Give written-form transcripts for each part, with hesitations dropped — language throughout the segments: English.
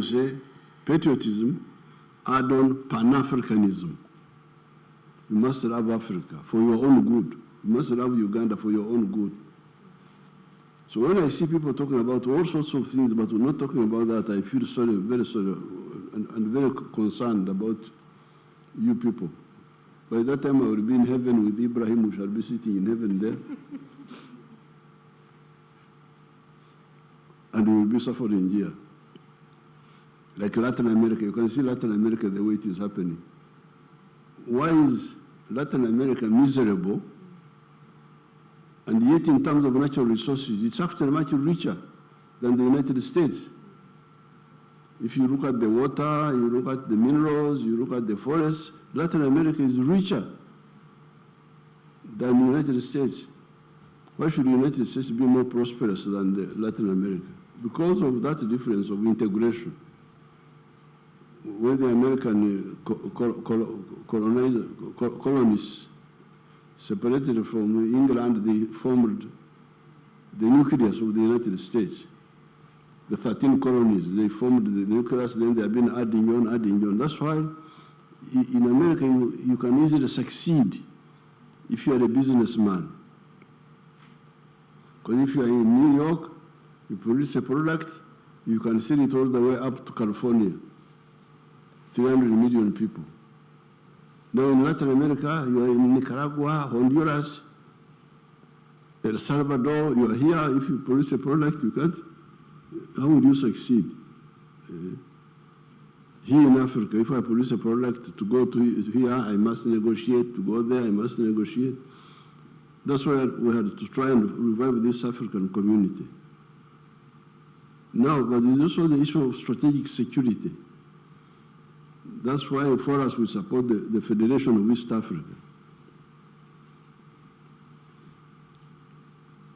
will say, patriotism, add on Pan-Africanism. You must love Africa for your own good. You must love Uganda for your own good. So when I see people talking about all sorts of things, but we're not talking about that, I feel sorry, very sorry, and very concerned about you people. By that time, I will be in heaven with Ibrahim. We shall be sitting in heaven there. And we will be suffering here. Like Latin America, you can see Latin America the way it is happening. Why is Latin America miserable? And yet in terms of natural resources, it's actually much richer than the United States. If you look at the water, you look at the minerals, you look at the forests, Latin America is richer than the United States. Why should the United States be more prosperous than Latin America? Because of that difference of integration. When the American colonists separated from England, they formed the nucleus of the United States. The 13 colonies, they formed the nucleus, then they have been adding on. That's why in America, you can easily succeed if you are a businessman. Because if you are in New York, you produce a product, you can sell it all the way up to California. 300 million people. Now in Latin America, you are in Nicaragua, Honduras, El Salvador, you are here. If you produce a product, you can't. How would you succeed? Here in Africa, if I produce a product to go to here, I must negotiate. To go there, I must negotiate. That's why we had to try and revive this African community. Now, but there's also the issue of strategic security. That's why for us we support the Federation of East Africa.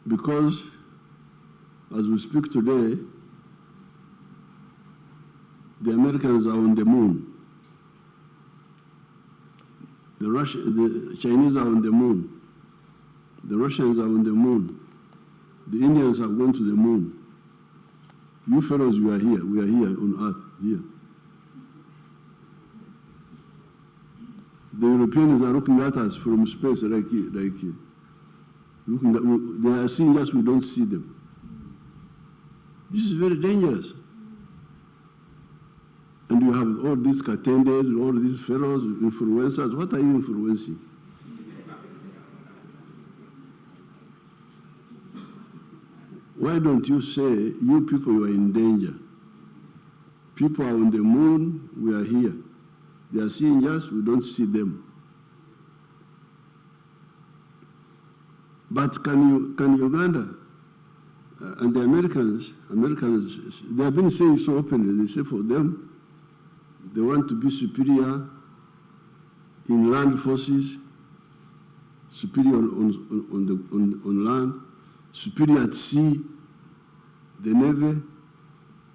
Because as we speak today, the Americans are on the moon. The Chinese are on the moon. The Russians are on the moon. The Indians have gone to the moon. You fellows, you are here. We are here on Earth, here. The Europeans are looking at us from space like looking at, they are seeing us, we don't see them. This is very dangerous. And you have all these Katendes, all these fellows, influencers. What are you influencing? Why don't you say, you people, you are in danger? People are on the moon, we are here. They are seeing us, we don't see them. But can Uganda and the Americans, they have been saying so openly, they say for them, they want to be superior in land forces, superior on land, superior at sea, the Navy,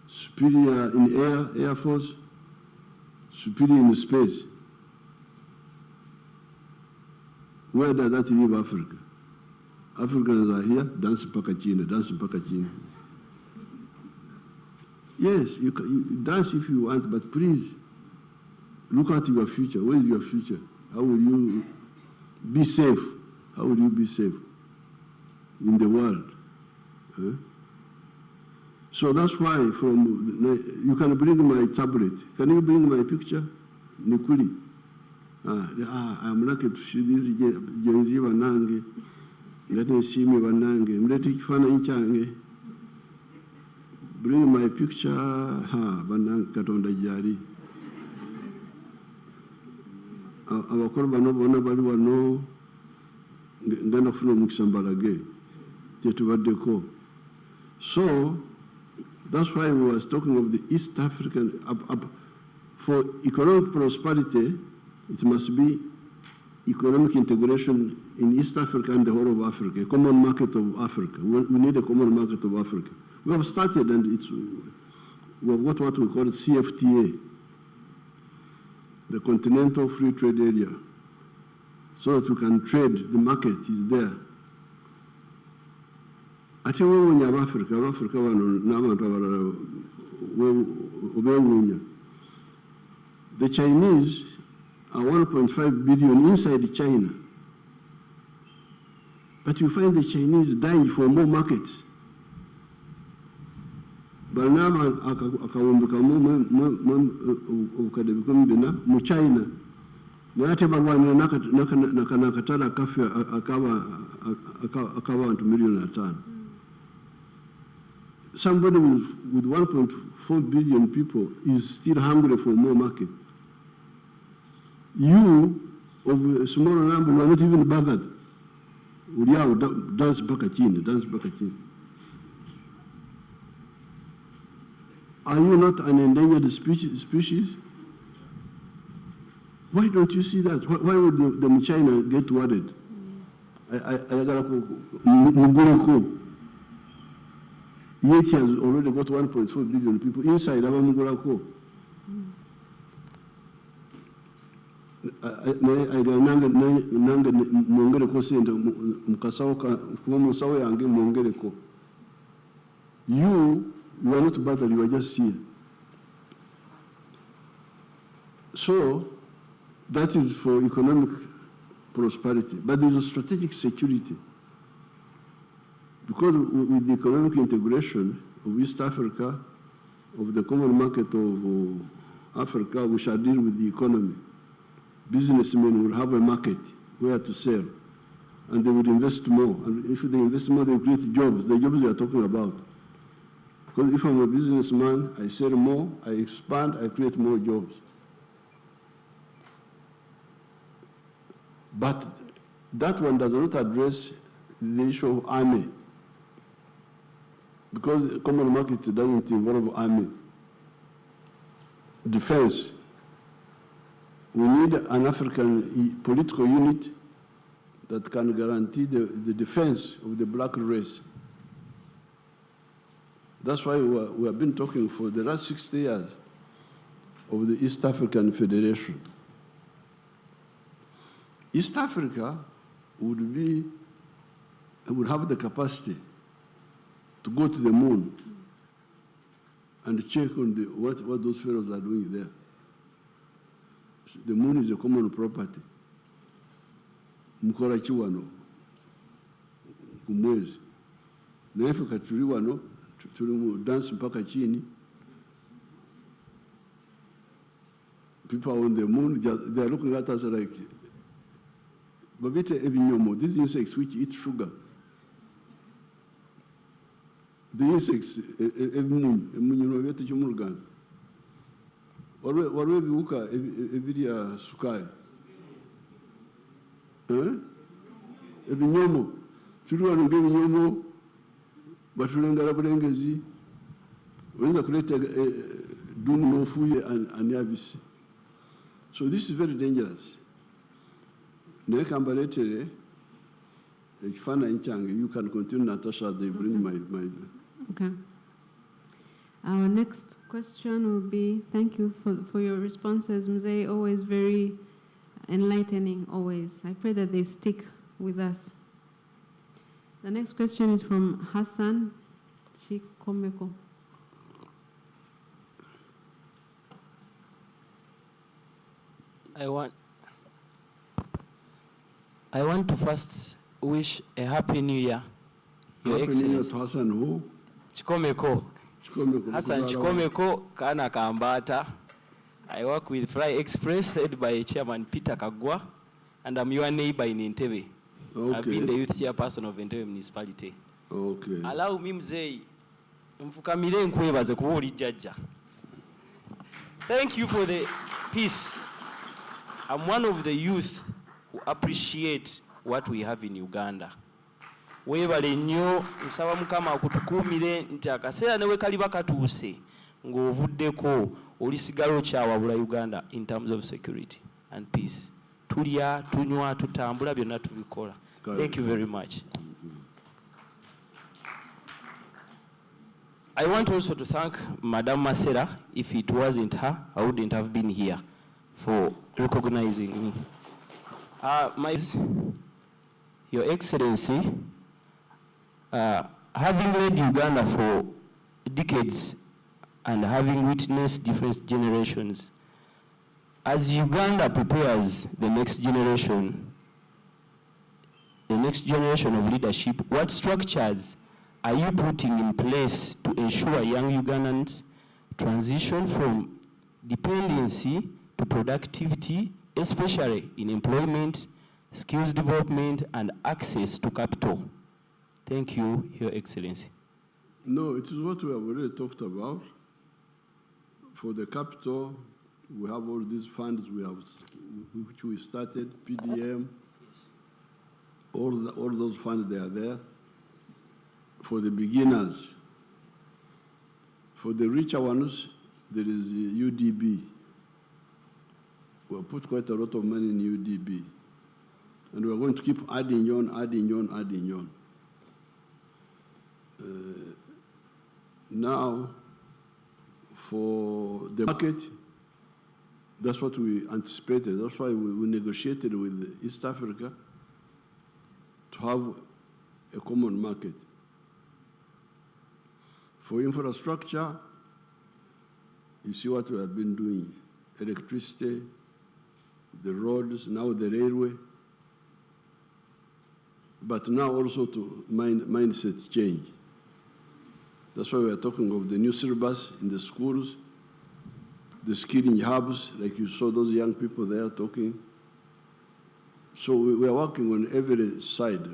superior in Air Force, superior in space. Where does that leave Africa? Africans are here, dance mpaka China. Yes, you dance if you want, but please, look at your future. Where is your future? How will you be safe? How will you be safe in the world? Huh? So that's why you can bring my tablet. Can you bring my picture? Nikuli. I'm lucky to see this Gen Z Wanange. Let me see me Wanange. Bring my picture. Wanange Katonda Jari. Abakuru bano bona bali wano ngenda kufuna omukisa mbalage tetubaddeko. So that's why we was talking of the East African. For economic prosperity, it must be economic integration in East Africa and the whole of Africa, a common market of Africa. We need a common market of Africa. We have started, and we have got what we call CFTA, the Continental Free Trade Area, so that we can trade. The market is there. Ate wewe Africa n'abantu abalala The Chinese are 1.5 billion inside China. But you find the Chinese dying for more markets. Banama akawombekamu ukadebikumbina mu China. Nate barwanira nakatala kafe akawa 1 million at time. Somebody with 1.4 billion people is still hungry for more market. You, of a smaller number, you are not even bothered. Dance back at you. Are you not an endangered species? Why don't you see that? Why would the China get worried? Yet he has already got 1.4 billion people inside Abamugurako. You are not bothered, you are just here. So, that is for economic prosperity. But there is a strategic security. Because with the economic integration of East Africa, of the common market of Africa, we shall deal with the economy. Businessmen will have a market where to sell, and they would invest more. And if they invest more, they create jobs, the jobs we are talking about. Because if I'm a businessman, I sell more, I expand, I create more jobs. But that one does not address the issue of army, because the common market doesn't involve army. Defense. We need an African political unit that can guarantee the defense of the black race. That's why we have been talking for the last 60 years of the East African Federation. East Africa would have the capacity to go to the moon and check on what those fellows are doing there. The moon is a common property. Mukora chiwano, kumwezi. Nefe katuli wano, tuli dance mpaka chini. People on the moon, they are looking at us like, babete ebinyomo, these insects which eat sugar. The insects, emunyo babete chumurugana. Warwe biuka ebiria sukari. Ebinyomo. Tuli wano ngebinyomo, batulengala bulengezi. Wenza kuleta dunu nofuye anyabisi. So this is very dangerous. Nekambaletere, ekifana inchange, you can continue, Natasha, they bring my. Okay. Our next question will be, thank you for your responses, Mzee, always very enlightening, always. I pray that they stick with us. The next question is from Hassan Chikomeko. I want to first wish a Happy New Year, Your Excellency. Happy New Year to Hassan who? Chikomeko. Hassan Chikomeko, Kana Kambata. I work with Fly Express, led by Chairman Peter Kagwa, and I'm your neighbor in Entebbe. Okay. I've been the youth chairperson of Entebbe Municipality. Okay. Allow me Mzee, mfukamire nkwebaze kuba oli Jajja. Thank you for the peace. I'm one of the youth who appreciate what we have in Uganda. Webale nnyo nsaba Mukama akutukuumire nti akaseera ne we kaliba katuuse ng'ovuddeko olisigala okyawabula Uganda in terms of security and peace. Tulya, tunywa, tutambula, byonna tubikola. Thank you very much. I want also to thank Madam Masera. If it wasn't her, I wouldn't have been here, for recognizing me. Your Excellency, having led Uganda for decades and having witnessed different generations, as Uganda prepares the next generation of leadership, what structures are you putting in place to ensure young Ugandans transition from dependency to productivity, especially in employment, skills development, and access to capital? Thank you, Your Excellency. No, it is what we have already talked about. For the capital, we have all these funds which we started, PDM, all those funds, they are there. For the beginners, for the richer ones, there is UDB. We have put quite a lot of money in UDB. And we're going to keep adding on. Now, for the market, that's what we anticipated. That's why we negotiated with East Africa to have a common market. For infrastructure, you see what we have been doing. Electricity, the roads, now the railway. But now also to mindset change. That's why we are talking of the new syllabus in the schools, the skilling hubs, like you saw those young people there talking. So we are working on every side,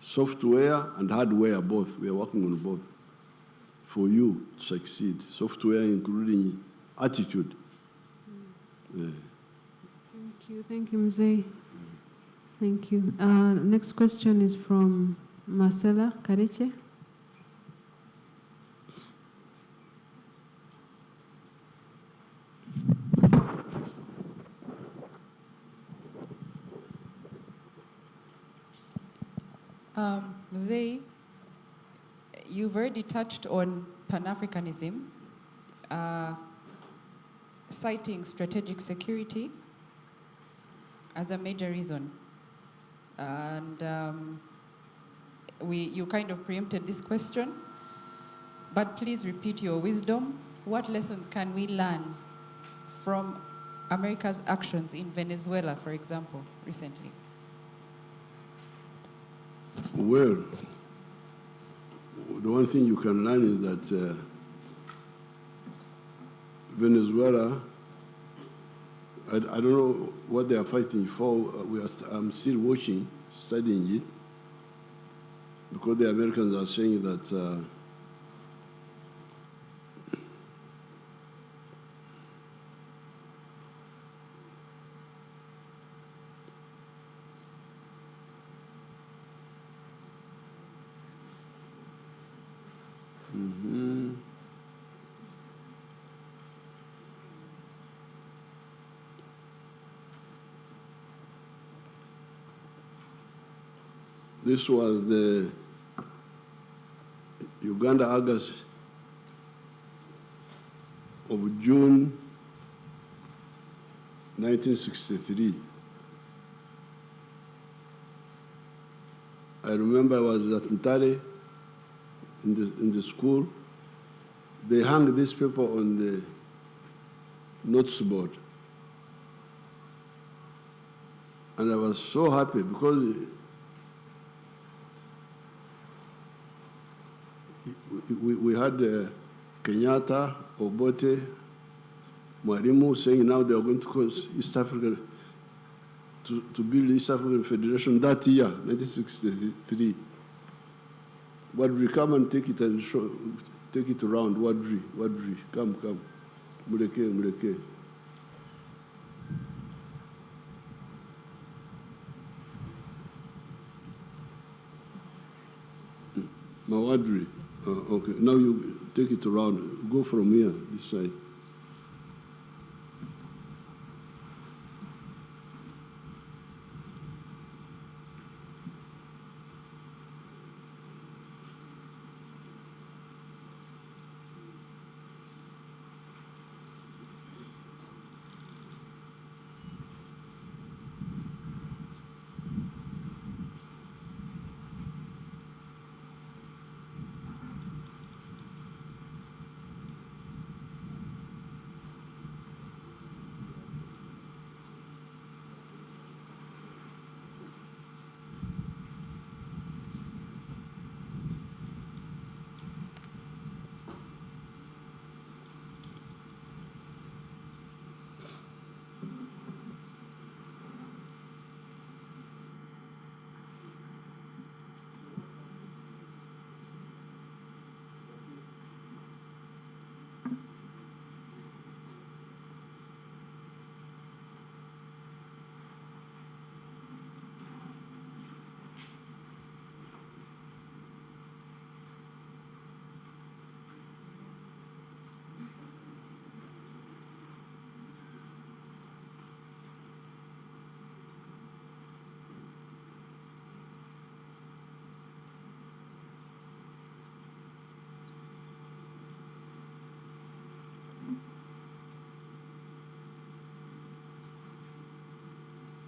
software and hardware both. We are working on both for you to succeed. Software including attitude. Thank you, Mzee. Thank you. Next question is from Marcela Kareche. Mzee, you've already touched on Pan-Africanism, citing strategic security as a major reason. And you kind of preempted this question, but please repeat your wisdom. What lessons can we learn from America's actions in Venezuela, for example, recently? Well, the one thing you can learn is that Venezuela, I don't know what they are fighting for. I'm still watching, studying it, because the Americans are saying that this was the Uganda August of June 1963. I remember I was at Ntare in the school. They hung this paper on the notes board. And I was so happy because we had Kenyatta, Obote, Mwalimu saying now they are going to cause East Africa to build East African Federation that year, 1963. Wadri, come and take it and take it around. Wadri, come. Muleke. Mawadri. Okay, now you take it around. Go from here, this side.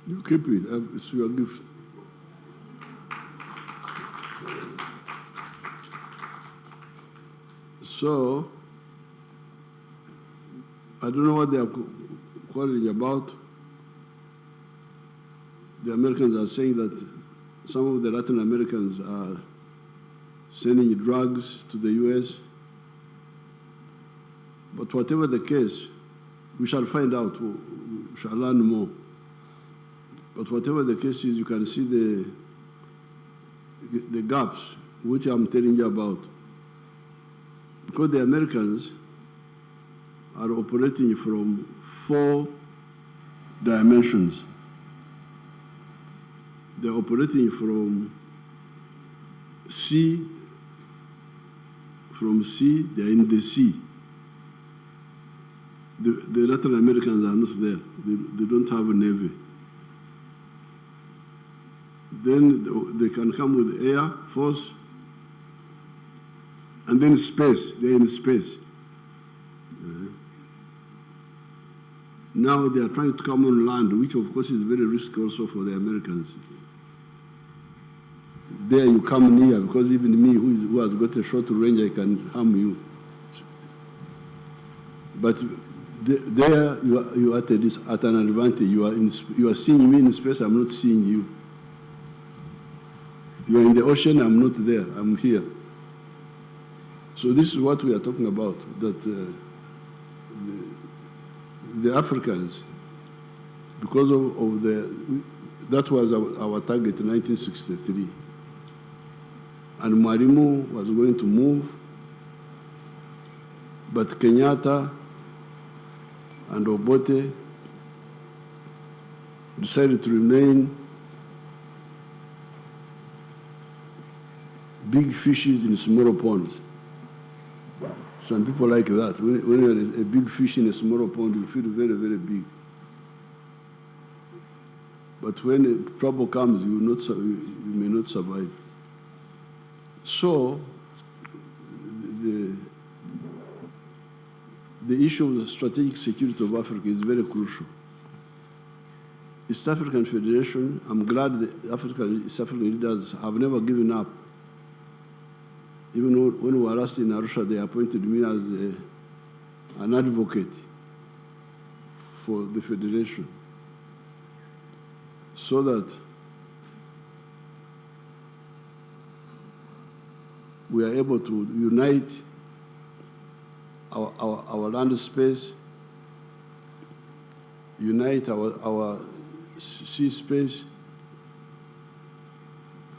You keep it. It's your gift. So, I don't know what they are quarreling about. The Americans are saying that some of the Latin Americans are sending drugs to the US. But whatever the case, we shall find out, we shall learn more. But whatever the case is, you can see the gaps, which I'm telling you about. Because the Americans are operating from 4 dimensions. They're operating from sea, they're in the sea. The Latin Americans are not there. They don't have a navy. Then they can come with air force, and then space. They're in space. Now they are trying to come on land, which of course is very risky also for the Americans. There you come near, because even me, who has got a short range, I can harm you. But there you are at an advantage. You are seeing me in space. I'm not seeing you. You are in the ocean. I'm not there. I'm here. So this is what we are talking about. That the Africans, because of that was our target in 1963. And Mwalimu was going to move, but Kenyatta and Obote decided to remain big fishes in smaller ponds. Some people like that. When you're a big fish in a smaller pond, you feel very, very big. But when trouble comes, you may not survive. So, the issue of the strategic security of Africa is very crucial. East African Federation, I'm glad the East African leaders have never given up. Even when we were last in Arusha, they appointed me as an advocate for the Federation, so that we are able to unite our land space, unite our sea space,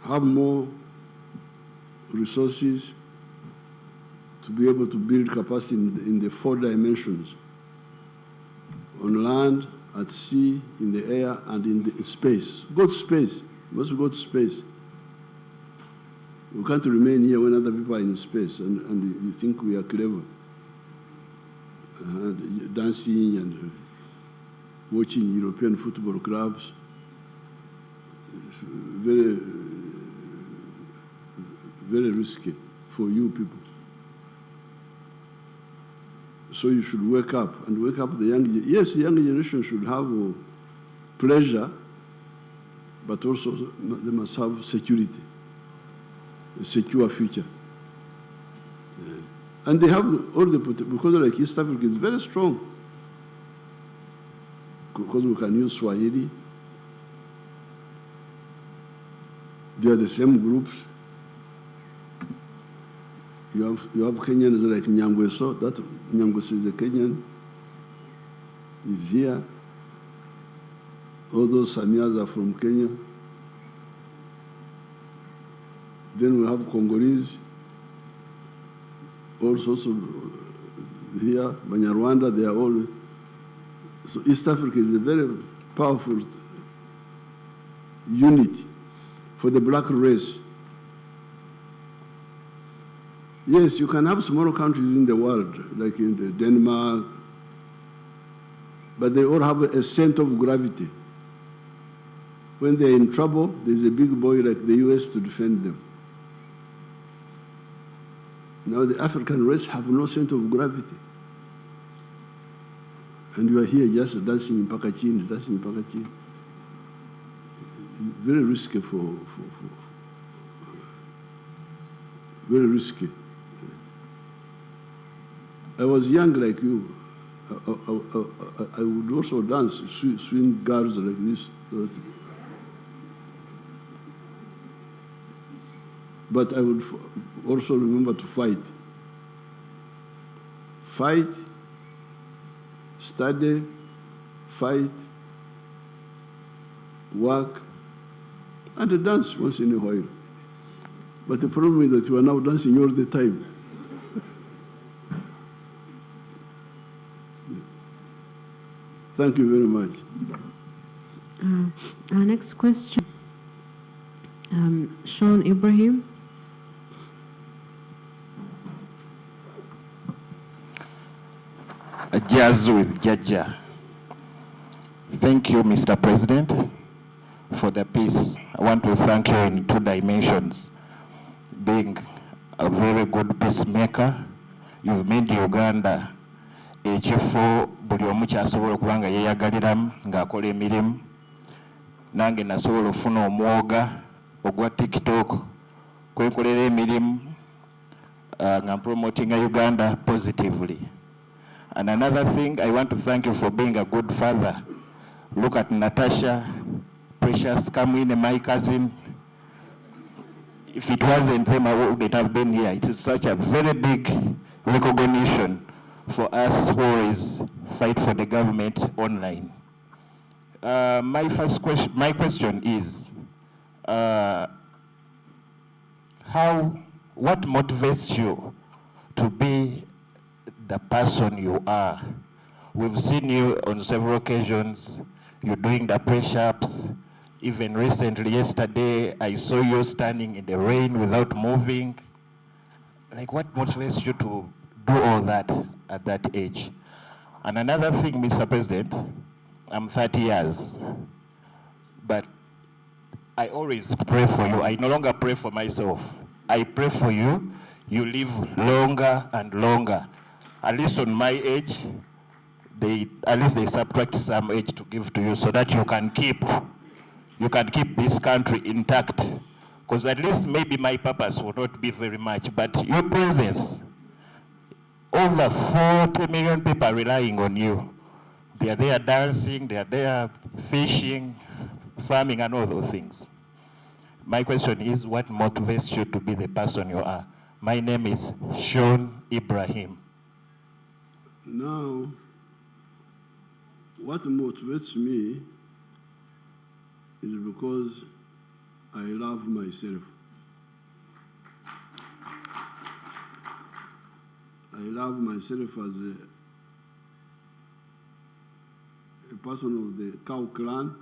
have more resources to be able to build capacity in the 4 dimensions: on land, at sea, in the air, and in the space. Go to space. We must go to space. We can't remain here when other people are in space and you think we are clever. Dancing and watching European football clubs. It's very, very risky for you people. So you should wake up, and wake up the young generation. Yes, the young generation should have pleasure, but also they must have security, a secure future. And they have all the potential, because like East Africa is very strong. Because we can use Swahili. They are the same groups. You have Kenyans like Nyangweso. That Nyangweso is a Kenyan. He's here. All those Samias are from Kenya. Then we have Congolese. Also here, Banyarwanda, they are all. So East Africa is a very powerful unit for the black race. Yes, you can have smaller countries in the world, like in Denmark, but they all have a center of gravity. When they're in trouble, there's a big boy like the US to defend them. Now the African race have no center of gravity. And you are here just dancing in Pakachini, dancing in Pakachini. very risky very risky. I was young like you. I would also dance, swing girls like this. But I would also remember to fight. Fight, study, fight, work, and dance once in a while. But the problem is that you are now dancing all the time. Thank you very much. Our next question, Sean Ibrahim. A jazz with Jajja. Thank you, Mr. President, for the peace. I want to thank you in 2 dimensions. Being a very good peacemaker, you've made Uganda ekifo buli omu kyasobola okuba nga yeeyagaliramu ng'akola emirimu. Nange nasobola okufuna omwoga ogwa TikTok kwenkolera emirimu nga promotinga Uganda positively. And another thing, I want to thank you for being a good father. Look at Natasha, Precious Kamwine, my cousin. If it wasn't them, I wouldn't have been here. It is such a very big recognition for us who is fight for the government online. My question is, what motivates you to be the person you are? We've seen you on several occasions, you're doing the press-ups. Even recently, yesterday, I saw you standing in the rain without moving. Like, what motivates you to do all that at that age? And another thing, Mr. President, I'm 30 years, but I always pray for you. I no longer pray for myself. I pray for you. You live longer and longer. At least on my age, at least they subtract some age to give to you so that you can keep this country intact. Because at least maybe my purpose will not be very much, but your presence, over 40 million people are relying on you. They are there dancing, they are there fishing, farming, and all those things. My question is, what motivates you to be the person you are? My name is Sean Ibrahim. Now, what motivates me is because I love myself. I love myself as a person of the Cow clan,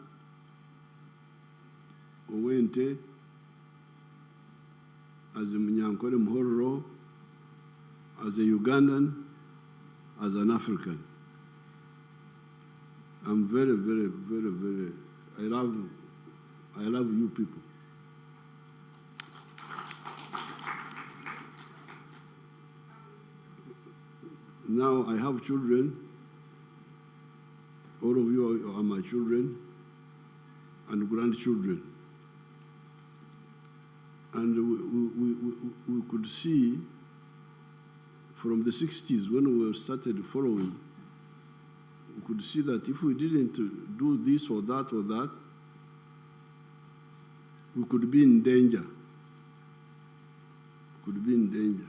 Owente, as a Munyankore Mhororo, as a Ugandan, as an African. I'm very, very, very, very, I love you people. Now I have children. All of you are my children and grandchildren. And we could see from the 60s when we started following, we could see that if we didn't do this or that, we could be in danger. Could be in danger.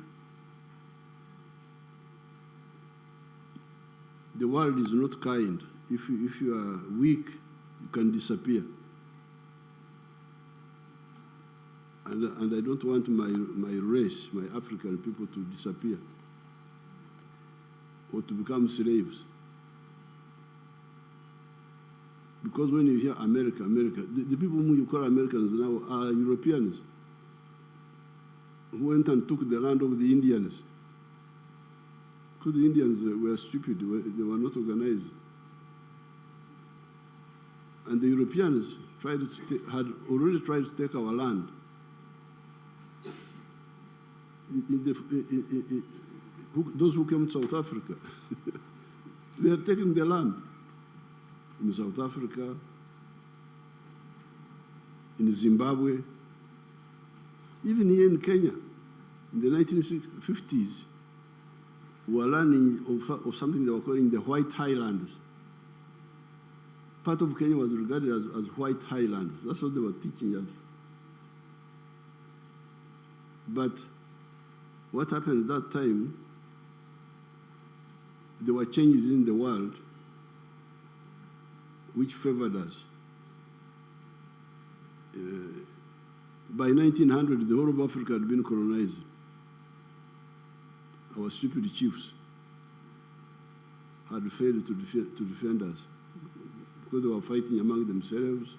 The world is not kind. If you are weak, you can disappear. And I don't want my race, my African people to disappear or to become slaves. Because when you hear America, the people whom you call Americans now are Europeans who went and took the land of the Indians. Because the Indians were stupid, they were not organized. And the Europeans had already tried to take our land. Those who came to South Africa, they are taking the land in South Africa, in Zimbabwe, even here in Kenya, in the 1950s, we were learning of something they were calling the White Highlands. Part of Kenya was regarded as White Highlands. That's what they were teaching us. But what happened at that time, there were changes in the world which favored us. By 1900, the whole of Africa had been colonized. Our stupid chiefs had failed to defend us because they were fighting among themselves.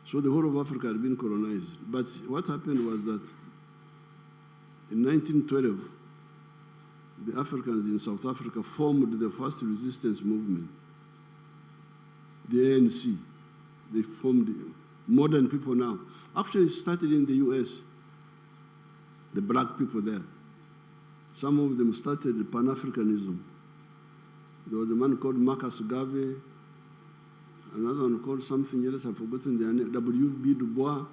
So the whole of Africa had been colonized. But what happened was that in 1912, the Africans in South Africa formed the first resistance movement, the ANC. They formed modern people now. Actually, it started in the US, the black people there. Some of them started Pan-Africanism. There was a man called Marcus Garvey, another one called something else, I've forgotten their name, W.B. Du Bois.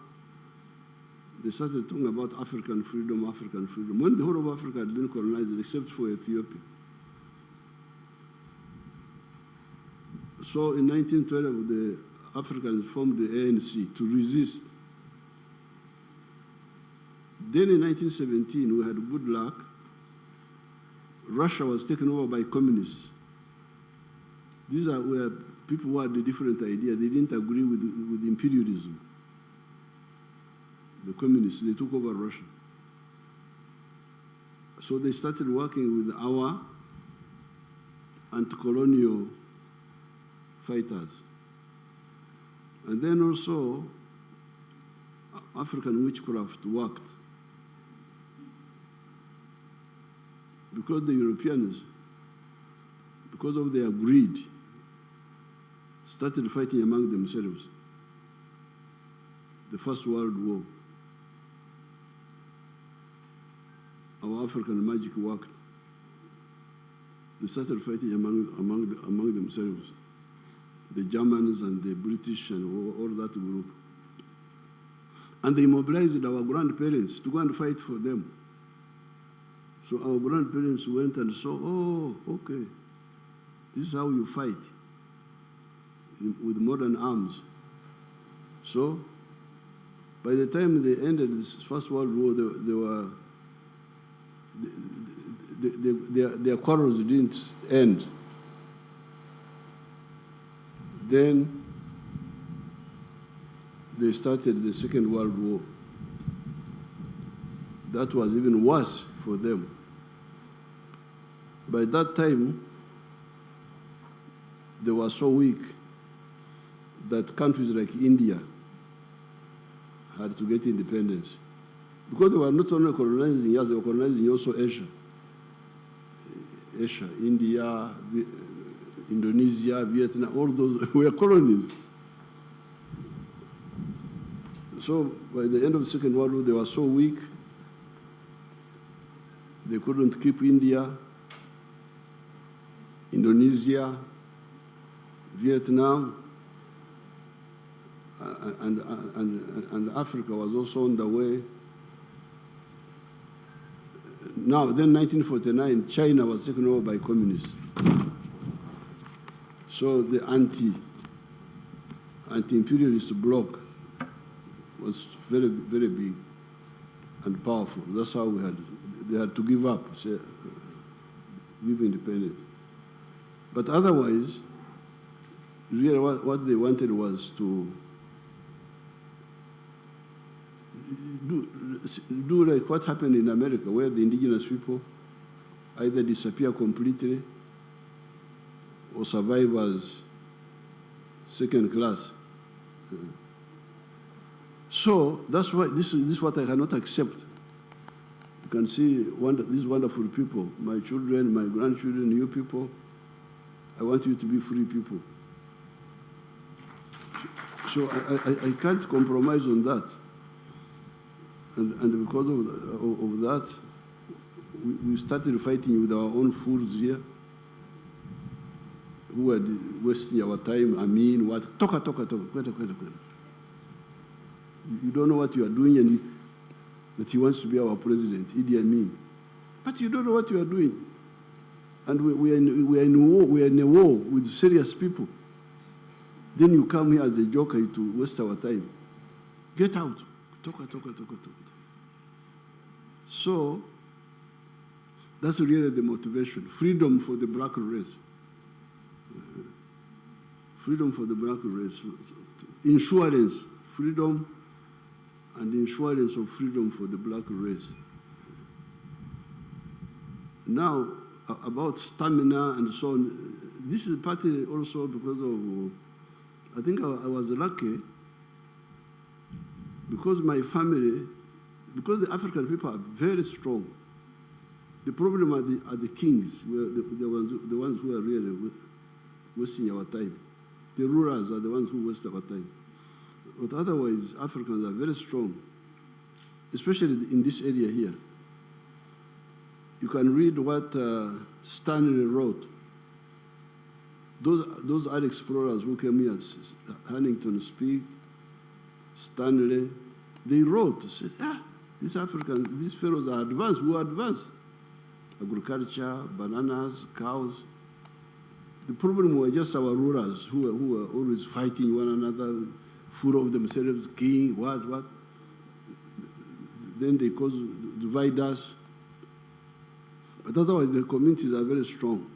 They started talking about African freedom, African freedom. When the whole of Africa had been colonized, except for Ethiopia. So in 1912, the Africans formed the ANC to resist. Then in 1917, we had good luck. Russia was taken over by communists. These were people who had a different idea. They didn't agree with imperialism. The communists, they took over Russia. So they started working with our anti-colonial fighters. And then also, African witchcraft worked. Because the Europeans, because of their greed, started fighting among themselves. The First World War. Our African magic worked. They started fighting among themselves. The Germans and the British and all that group. And they mobilized our grandparents to go and fight for them. So our grandparents went and saw, oh, okay, this is how you fight with modern arms. So by the time they ended this First World War, their quarrels didn't end. Then they started the Second World War. That was even worse for them. By that time, they were so weak that countries like India had to get independence. Because they were not only colonizing us, they were colonizing also Asia. Asia, India, Indonesia, Vietnam, all those were colonies. So by the end of the Second World War, they were so weak, they couldn't keep India, Indonesia, Vietnam, and Africa was also on the way. Now, then 1949, China was taken over by communists. So the anti-imperialist bloc was very, very big and powerful. That's how they had to give up, give independence. But otherwise, really what they wanted was to do like what happened in America, where the indigenous people either disappear completely or survive as second class. So that's why this is what I cannot accept. You can see these wonderful people, my children, my grandchildren, you people. I want you to be free people. So I can't compromise on that. And because of that, we started fighting with our own fools here. who are wasting our time. I mean, what? Toka. You don't know what you are doing, and that he wants to be our president, Idi Amin. But you don't know what you are doing. And we are in war. We are in a war with serious people. Then you come here as a joker to waste our time. Get out. Toka. So that's really the motivation. Freedom for the black race. Freedom for the black race. Insurance. Freedom and insurance of freedom for the black race. Now, about stamina and so on, this is partly also because of, I think I was lucky because my family, because the African people are very strong. The problem are the kings, the ones who are really wasting our time. The rulers are the ones who waste our time. But otherwise, Africans are very strong, especially in this area here. You can read what Stanley wrote. Those are explorers who came here, Huntington Speke, Stanley, they wrote, said, these Africans, these fellows are advanced. Who are advanced? Agriculture, bananas, cows. The problem were just our rulers who were always fighting one another, full of themselves, king, what. Then they divide us. But otherwise, the communities are very strong.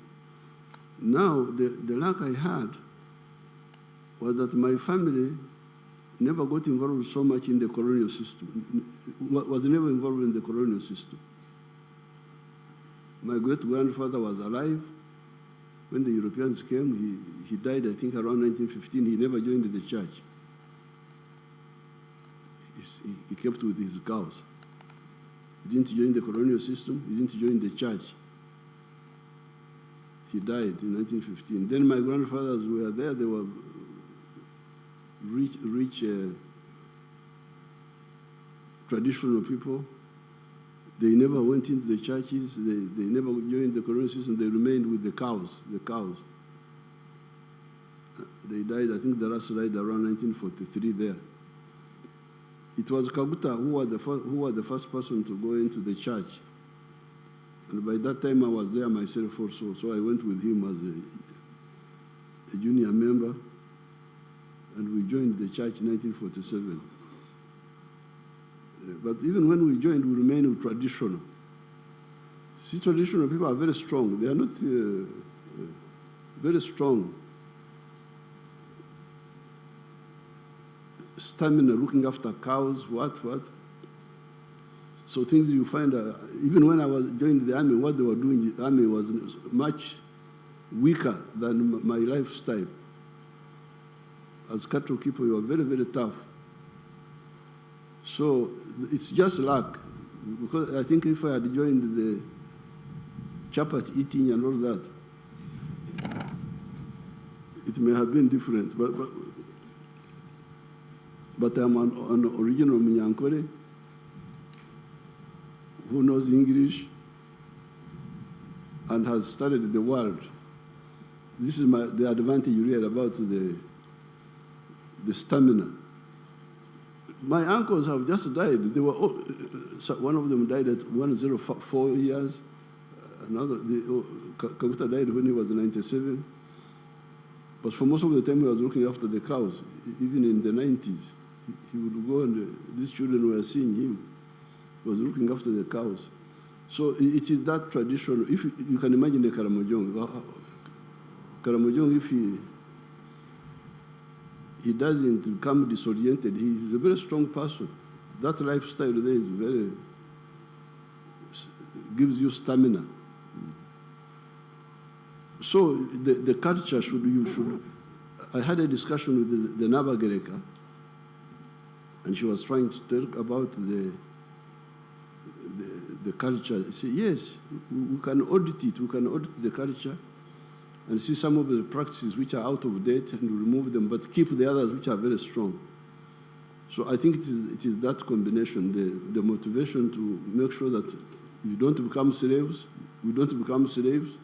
Now, the luck I had was that my family never got involved so much in the colonial system, was never involved in the colonial system. My great-grandfather was alive when the Europeans came. He died, I think, around 1915. He never joined the church. He kept with his cows. He didn't join the colonial system. He didn't join the church. He died in 1915. Then my grandfathers were there. They were rich traditional people. They never went into the churches. They never joined the colonial system. They remained with the cows. They died, I think the last died around 1943 there. It was Kaguta who was the first person to go into the church. And by that time I was there myself also, so I went with him as a junior member, and we joined the church in 1947. But even when we joined, we remained traditional. See, traditional people are very strong. They are not very strong. Stamina, looking after cows, what. So things you find, even when I was joined the army, what they were doing, the army was much weaker than my lifestyle. As cattle keeper, you are very, very tough. So it's just luck, because I think if I had joined the chapati eating and all that, it may have been different. But I'm an original Munyankore who knows English and has studied the world. This is the advantage you read about the stamina. My uncles have just died. They were one of them died at 104 years. Another, Kaguta died when he was 97. But for most of the time, he was looking after the cows. Even in the 90s, he would go and these children were seeing him. He was looking after the cows. So it is that tradition. If you can imagine the Karamojong, if he doesn't become disoriented, he is a very strong person. That lifestyle there is gives you stamina. So the culture I had a discussion with the Nabagereka, and she was trying to talk about the culture. I said, yes, we can audit it. We can audit the culture and see some of the practices which are out of date and remove them, but keep the others which are very strong. So I think it is that combination, the motivation to make sure that you don't become slaves, we don't become slaves,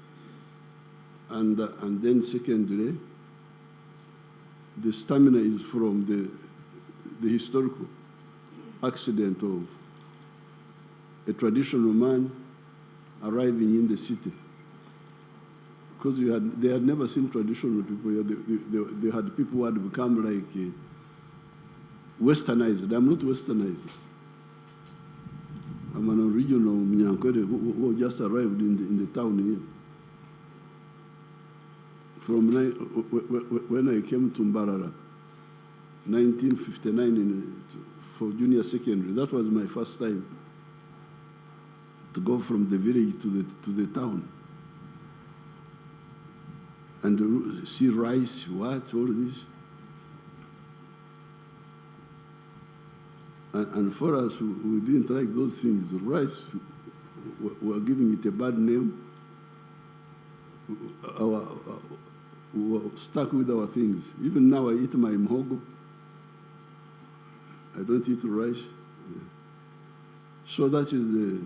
And then secondly, the stamina is from the historical accident of a traditional man arriving in the city. Because they had never seen traditional people here. They had people who had become like westernized. I'm not westernized. I'm an original Mnyankwere who just arrived in the town here. From when I came to Mbarara, 1959 for junior secondary, that was my first time to go from the village to the town. And see rice, what, all this. And for us, we didn't like those things. Rice, we were giving it a bad name. We were stuck with our things. Even now, I eat my mhogo. I don't eat rice. So that is the...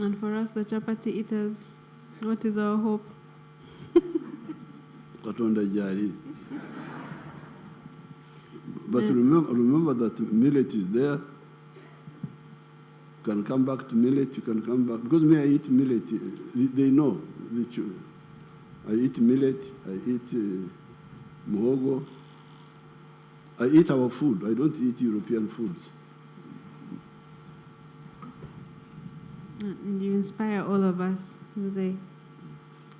And for us, the chapati eaters, what is our hope? Katonda jari. But remember that millet is there. You can come back to millet, you can come back. Because me, I eat millet. They know. I eat millet, I eat muhogo. I eat our food. I don't eat European foods. And you inspire all of us, Jose.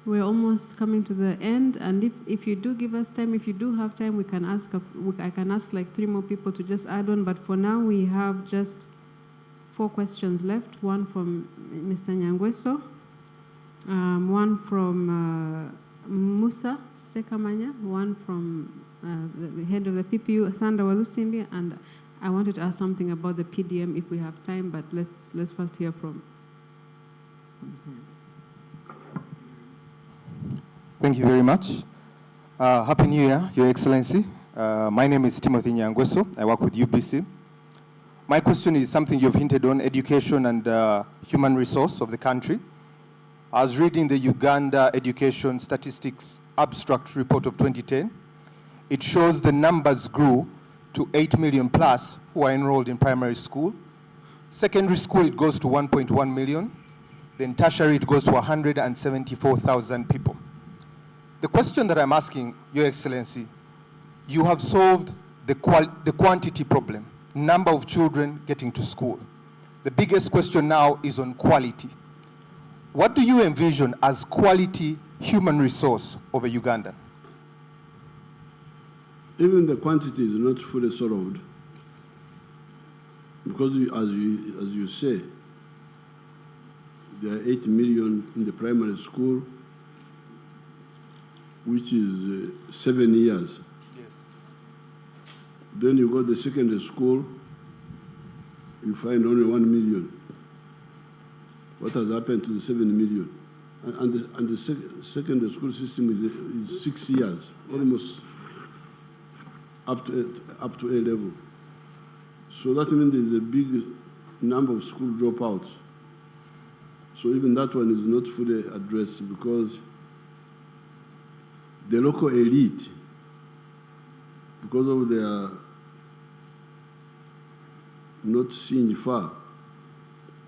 We're almost coming to the end, and if you do give us time, if you do have time, I can ask like 3 more people to just add on, but for now we have just 4 questions left. One from Mr. Nyangweso, one from Musa Sekamanya, one from the head of the PPU, Sanda Walusimbi, and I wanted to ask something about the PDM if we have time, but let's first hear from Mr. Nyangweso. Thank you very much. Happy New Year, Your Excellency. My name is Timothy Nyangweso. I work with UBC. My question is something you've hinted on, education and human resource of the country. I was reading the Uganda Education Statistics Abstract Report of 2010. It shows the numbers grew to 8 million plus who are enrolled in primary school. Secondary school, it goes to 1.1 million. Then tertiary, it goes to 174,000 people. The question that I'm asking, Your Excellency, you have solved the quantity problem, number of children getting to school. The biggest question now is on quality. What do you envision as quality human resource of a Ugandan? Even the quantity is not fully solved, because as you say, there are 8 million in the primary school, which is 7 years. Yes. Then you go to the secondary school, you find only 1 million. What has happened to the 7 million? And the secondary school system is 6 years, almost up to A level. So that means there's a big number of school dropouts. So even that one is not fully addressed, because the local elite, because of their not seeing far,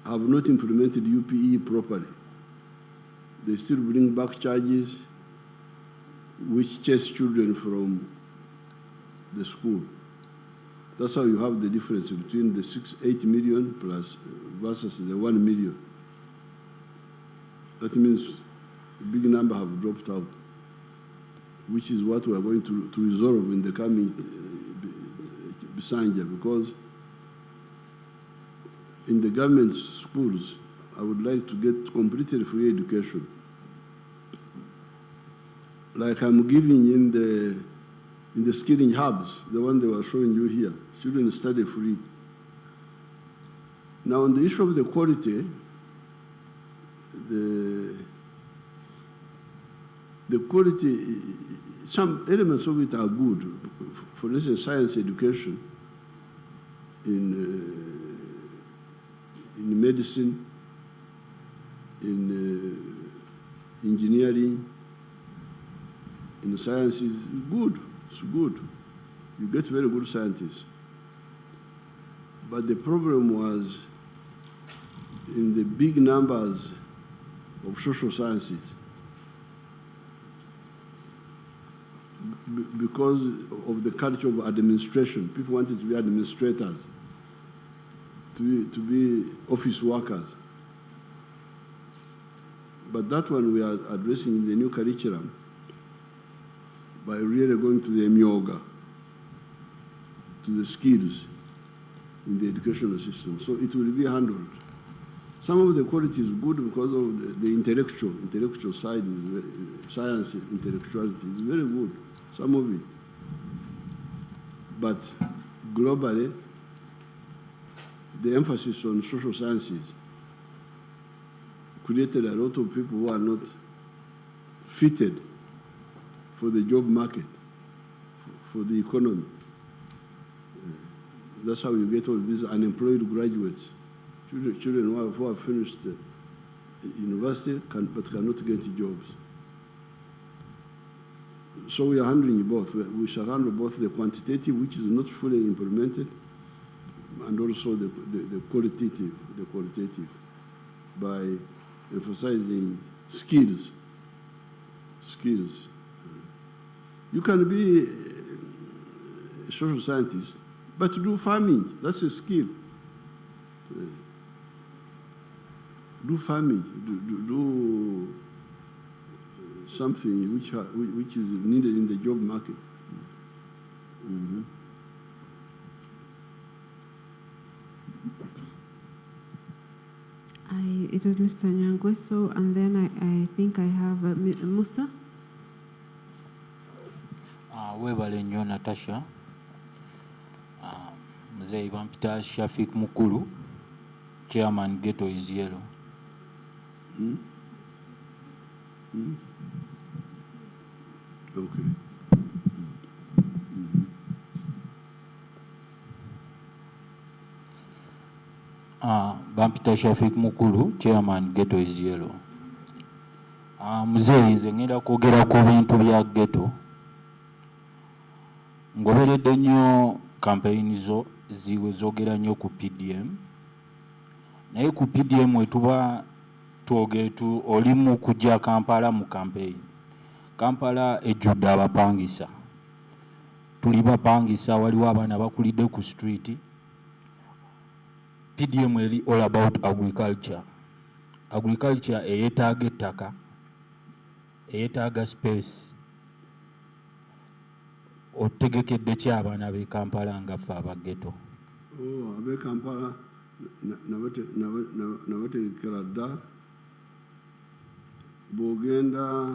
have not implemented UPE properly. They still bring back charges which chase children from the school. That's how you have the difference between the 8 million plus versus the 1 million. That means a big number have dropped out, which is what we are going to resolve in the coming Bisanja, because in the government schools, I would like to get completely free education. Like I'm giving in the skilling hubs, the one they were showing you here. Children study free. Now on the issue of the quality, the quality, some elements of it are good. For instance, science education in medicine, in engineering, in sciences, good. It's good. You get very good scientists. But the problem was in the big numbers of social sciences. Because of the culture of administration, people wanted to be administrators, to be office workers. But that one we are addressing in the new curriculum by really going to the emyoga, to the skills in the educational system. So it will be handled. Some of the quality is good because of the intellectual side, science, intellectuality is very good, some of it. But globally, the emphasis on social sciences created a lot of people who are not fitted for the job market, for the economy. That's how you get all these unemployed graduates, children who have finished university but cannot get jobs. So we are handling both. We shall handle both the quantitative, which is not fully implemented, and also the qualitative, by emphasizing skills. You can be a social scientist, but do farming, that's a skill. Do farming, do something which is needed in the job market. Mm-hmm. It was Mr. Nyangweso, and then I think I have Musa. Webale nnyo Natasha. Mzee bampita Shafik Mukulu, Chairman Ghetto is Yellow. Okay. Bampita Shafik Mukulu, Chairman Ghetto is Yellow. Mzee nze ngenda kwogera ku bintu bya ghetto. Ngoberedde nnyo campaign zo ziwe zogera nnyo ku PDM. Naye ku PDM wetuba twogetu oli mu kujja Kampala mu campaign. Kampala ejjudde abapangisa. Tuli bapangisa waliwo abaana bakulidde ku street. PDM eri all about agriculture. Agriculture eyetaaga ettaka, eyetaaga space. Otegekedde ki abaana b'e Kampala nga ffe aba ghetto? Ab'e Kampala nabategekera dda bw'ogenda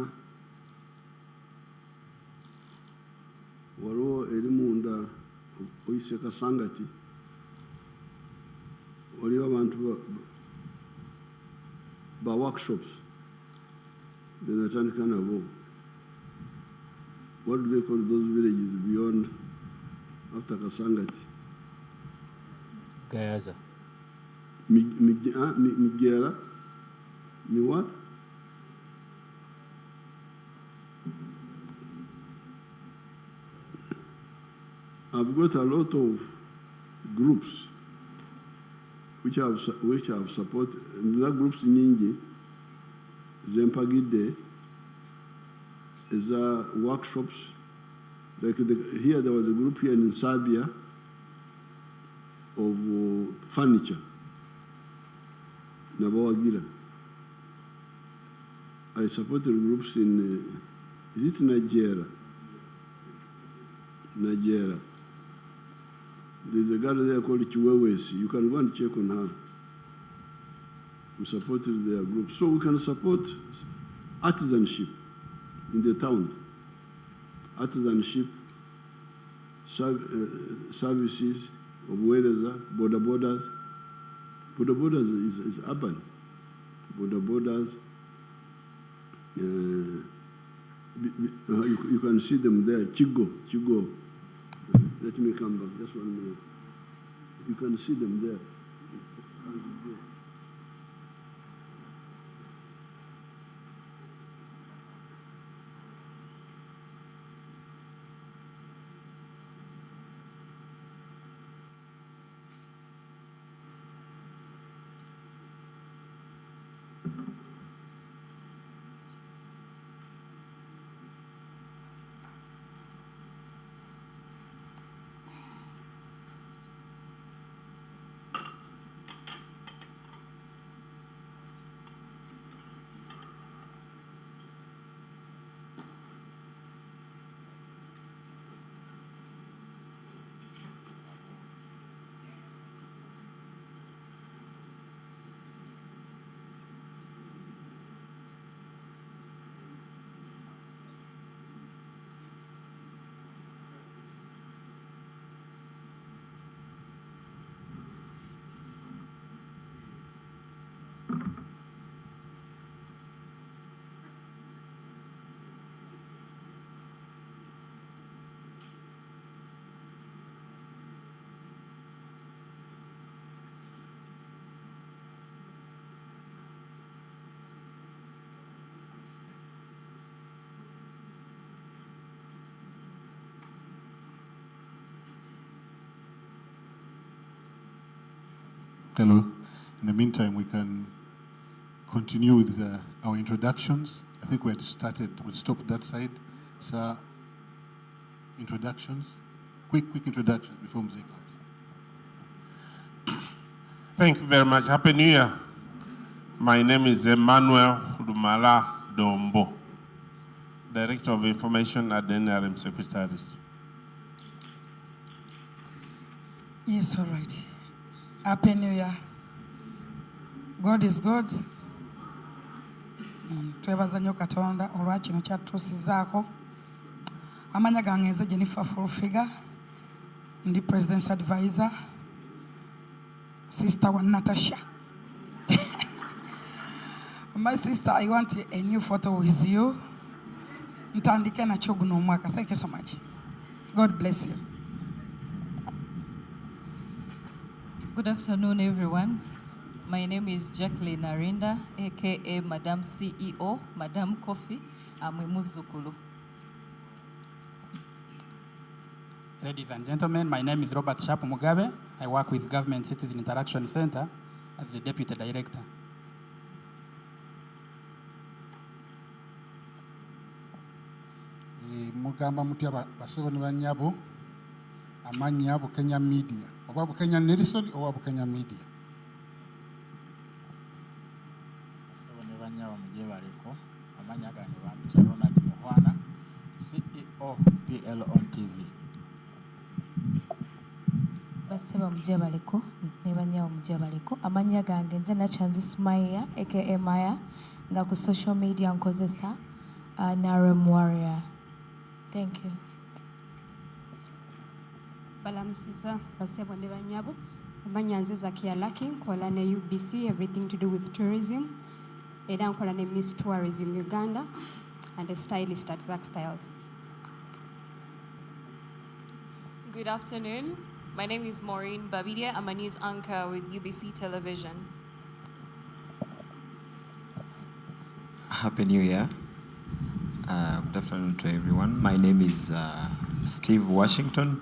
waliwo eri munda oyise Kasangati waliwo abantu ba workshops benatandika nabo. What do they call those villages beyond after Kasangati? Gayaza. Migera. Mi what? I've got a lot of groups which have supported. The groups in India, Zempagide, is workshops. Like here, there was a group here in Serbia of furniture. Nabawagira. I supported groups in, is it Nigeria? Nigeria. There's a girl there called Chiwewesi. You can go and check on her. We supported their group. So we can support artisanship in the town. Artisanship, services of Weleza, border borders. Border borders is urban. Border borders. You can see them there. Chigo. Let me come back. Just 1 minute. You can see them there. Hello. In the meantime, we can continue with our introductions. I think we had started, we'll stop that side. Sir, introductions. Quick introductions before music comes. Thank you very much. Happy New Year. My name is Emmanuel Rumala Dombo, Director of Information at the NRM Secretariat. Yes, all right. Happy New Year. God is good. Twebaza nnyo Katonda olwa kino kyatutuusizaako. Amanya gange nze Jennifer Fulfiga, ndi President's Advisor, Sister wa Natasha. My sister, I want a new photo with you. Ntandike na kyo guno omwaka. Thank you so much. God bless you. Good afternoon, everyone. My name is Jacqueline Arinda, aka Madam CEO, Madam Coffee. I'm a Muzukulu. Ladies and gentlemen, my name is Robert Sharp Mugabe. I work with Government Citizen Interaction Center as the Deputy Director. Mugamba mutya basebo ne banyabo amanya Bukenya Media. Oba Bukenya Nelson oba Bukenya Media. Basebo ne banyabo muje baliko amanya gange bampita Ronald Muhwana, CEO PL on TV. Basebo muje baliko ne banyabo muje baliko amanya gange nze Nachanzi Sumaya aka Maya nga ku social media nkozesa NRM Warrior. Thank you. Balamusiza basebo ne banyabo amanya nze Zakia Lucky nkola ne UBC everything to do with tourism era nkola ne Miss Tourism Uganda and a stylist at Zack Styles. Good afternoon. My name is Maureen Babidia. I'm a news anchor with UBC Television. Happy New Year. Good afternoon to everyone. My name is Steve Washington.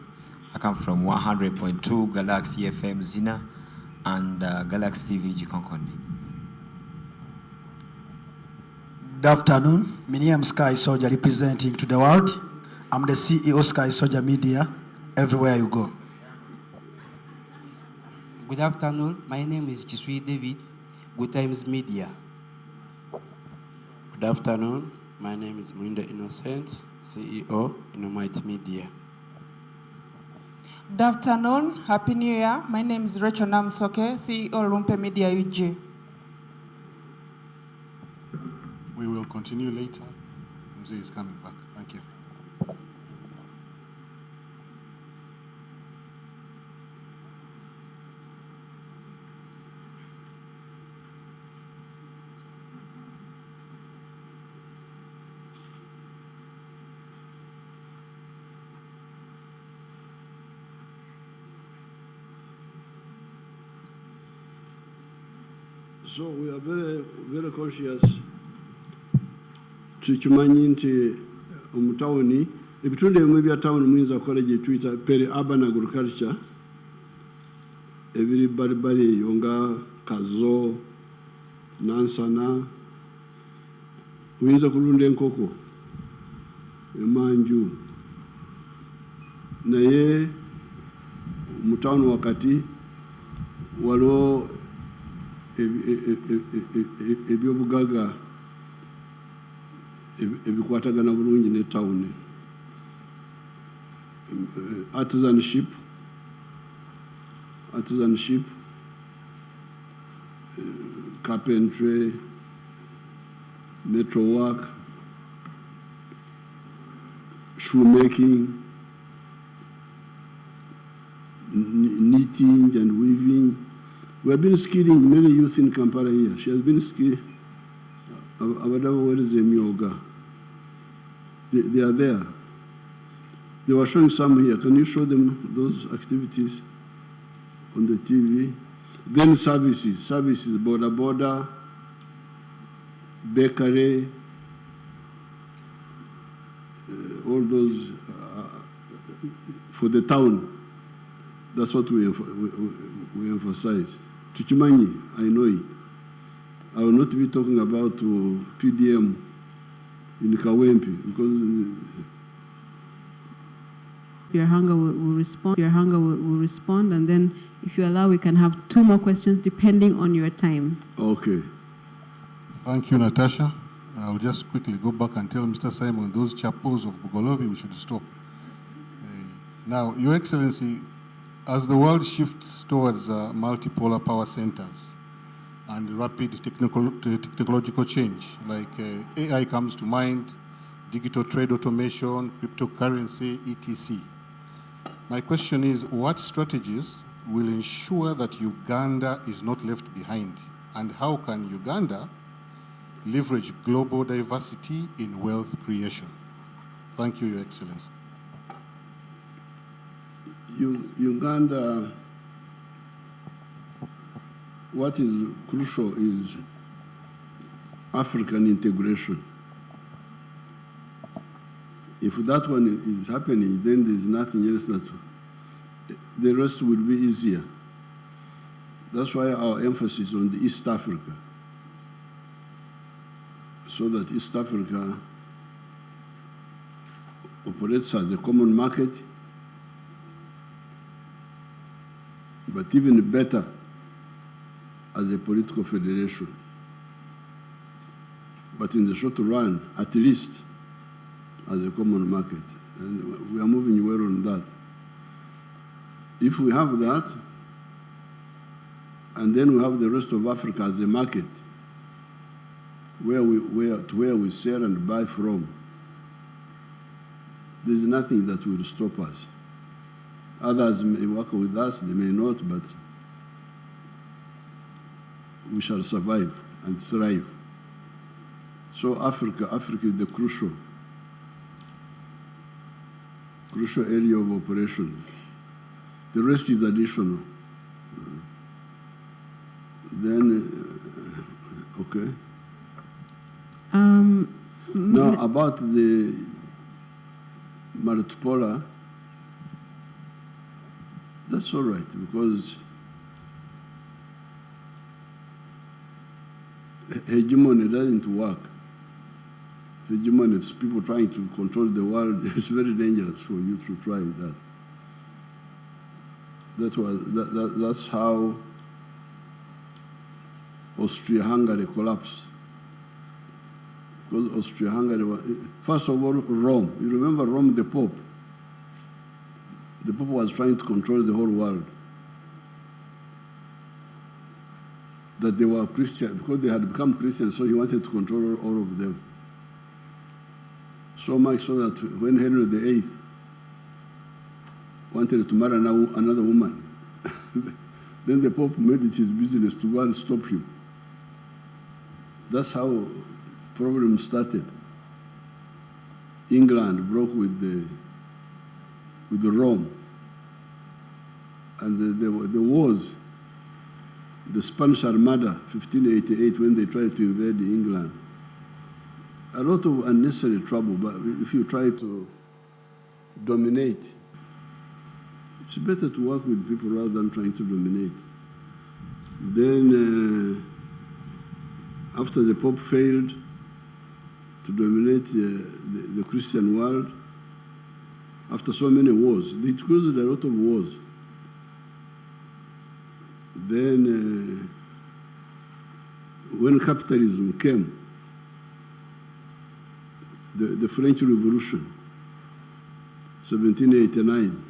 I come from 100.2 Galaxy FM Zina and Galaxy TV Gikonkoni. Good afternoon. My name is Sky Soldier representing to the world. I'm the CEO Sky Soldier Media everywhere you go. Good afternoon. My name is Chisui David, Good Times Media. Good afternoon. My name is Muinda Innocent, CEO, Innomite Media. Good afternoon. Happy New Year. My name is Rachel Namsoke, CEO, Lumpe Media UG. We will continue later. Mzee is coming back. Thank you. So we are very, very conscious tukimanyi nti omutawuni ebitundu ebimu bya tawuni muyinza kukola gye tuyita peri-urban agriculture ebiri bbalibbali eyo nga Kazo, Nansana, oyinza kulunda enkoko, emanju, naye mu tawuni wakati waliwo ebyobugaga ebikwatagana bulungi ne tawuni. Artisanship, carpentry, metalwork, shoemaking, knitting and weaving, We have been skilling many youth in Kampala here. She has been skilling. Where is the Myoga? They are there. They were showing some here. Can you show them those activities on the TV? Then services, border, bakery, all those for the town. That's what we emphasize. Tuchimanyi, I know it. I will not be talking about PDM in Kawempi because Your Hunger will respond. Your Hunger will respond, and then, if you allow, we can have 2 more questions depending on your time. Okay. Thank you, Natasha. I'll just quickly go back and tell Mr. Simon those chapels of Bugolobi we should stop. Now, Your Excellency, as the world shifts towards multipolar power centers and rapid technological change, like AI comes to mind, digital trade automation, cryptocurrency, etc. My question is, what strategies will ensure that Uganda is not left behind? And how can Uganda leverage global diversity in wealth creation? Thank you, Your Excellency. Uganda, what is crucial is African integration. If that one is happening, then there's nothing else that the rest will be easier. That's why our emphasis on the East Africa, so that East Africa operates as a common market, but even better as a political federation. But in the short run, at least as a common market. And we are moving well on that. If we have that, and then we have the rest of Africa as a market, where we sell and buy from, there's nothing that will stop us. Others may work with us, they may not, but we shall survive and thrive. So Africa is the crucial area of operation. The rest is additional. Okay. Now about the Multipolar, that's all right, because hegemony doesn't work. Hegemony is people trying to control the world. It's very dangerous for you to try that. That's how Austria-Hungary collapsed. Because Austria-Hungary, first of all, Rome. You remember Rome, the Pope? The Pope was trying to control the whole world. That they were Christian, because they had become Christians, so he wanted to control all of them. So much so that when Henry VIII wanted to marry another woman, then the Pope made it his business to go and stop him. That's how problems started. England broke with the Rome, and the wars. The Spanish Armada, 1588, when they tried to invade England. A lot of unnecessary trouble, but if you try to dominate, it's better to work with people rather than trying to dominate. Then, after the Pope failed to dominate the Christian world, after so many wars, it caused a lot of wars. Then, when capitalism came, the French Revolution, 1789,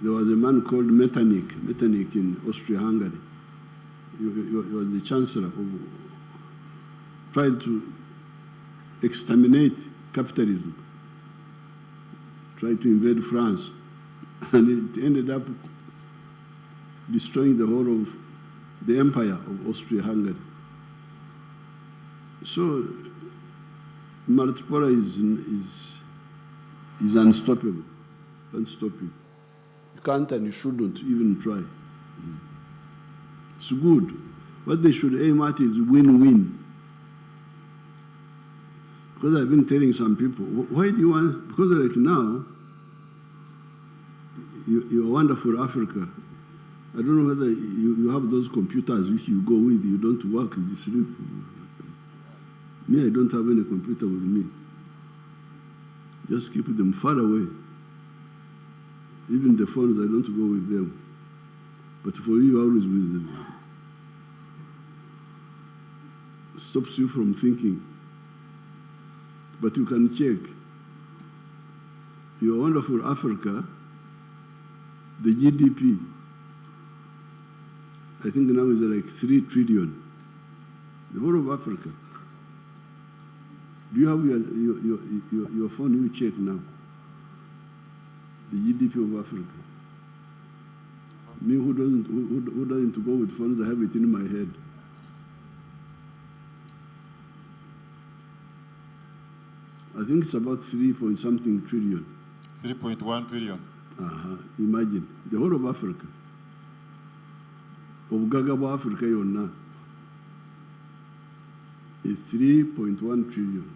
there was a man called Metternich in Austria-Hungary. He was the chancellor who tried to exterminate capitalism, tried to invade France, and it ended up destroying the whole of the empire of Austria-Hungary. So Multipolar is unstoppable. Can't stop it. You can't and you shouldn't even try. It's good. What they should aim at is win-win. Because I've been telling some people, why do you want, because like now, you're wonderful Africa. I don't know whether you have those computers which you go with, you don't work, you sleep. Me, I don't have any computer with me. Just keep them far away. Even the phones, I don't go with them. But for you, always with them. Stops you from thinking. But you can check. Your wonderful Africa, the GDP, I think now is like 3 trillion. The whole of Africa. Do you have your phone? You check now. The GDP of Africa. Me, who doesn't go with phones, I have it in my head. I think it's about 3-point-something trillion. 3.1 trillion. Imagine, the whole of Africa. Obugagabo Africa yonna is 3.1 trillion.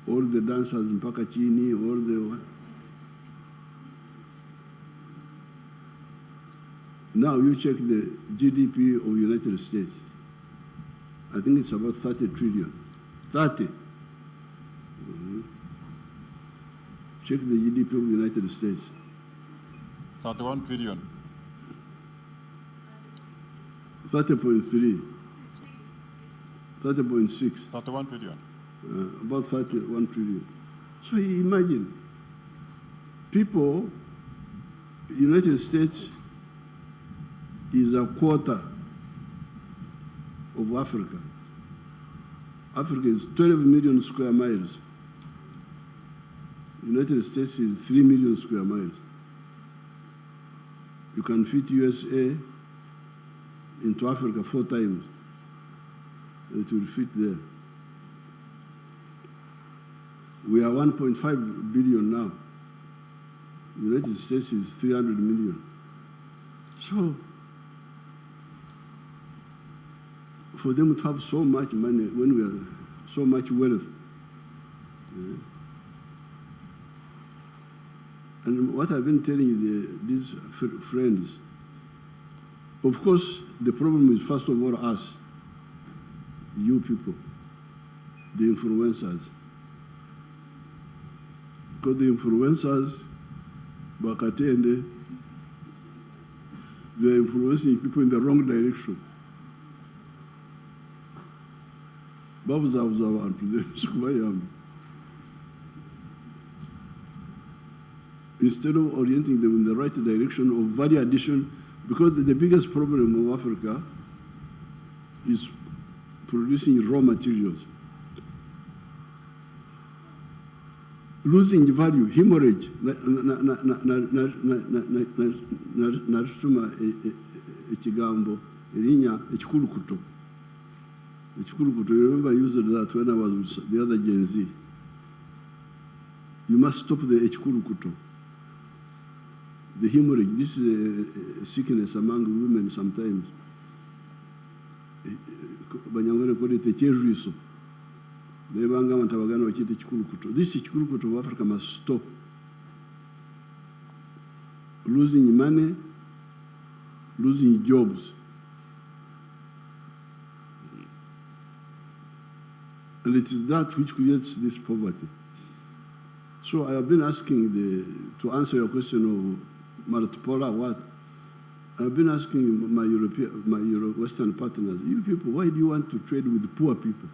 All the dancers in Pakachini, all the... Now you check the GDP of the United States. I think it's about 30 trillion. 30. Check the GDP of the United States. 31 trillion. 30.3. 30.6. 31 trillion. About 31 trillion. So you imagine, people, United States is a quarter of Africa. Africa is 12 million square miles. United States is 3 million square miles. You can fit USA into Africa 4 times. And it will fit there. We are 1.5 billion now. United States is 300 million. So, for them to have so much money when we are so much wealth. And what I've been telling these friends, of course, the problem is first of all us, you people, the influencers. Because the influencers, Bakatende, they're influencing people in the wrong direction. Instead of orienting them in the right direction of value addition, because the biggest problem of Africa is producing raw materials. Losing the value, hemorrhage, narutuma ekigambo, erinya ekikulukuto. Ekikulukuto, you remember I used that when I was with the other Gen Z. You must stop the ekikulukuto. The hemorrhage, this is a sickness among women sometimes. Banyangore call it a cheruiso. This Chikulukuto of Africa must stop. Losing money, losing jobs. And it is that which creates this poverty. So I have been asking to answer your question of Multipolar, what? I've been asking my Western partners, you people, why do you want to trade with poor people?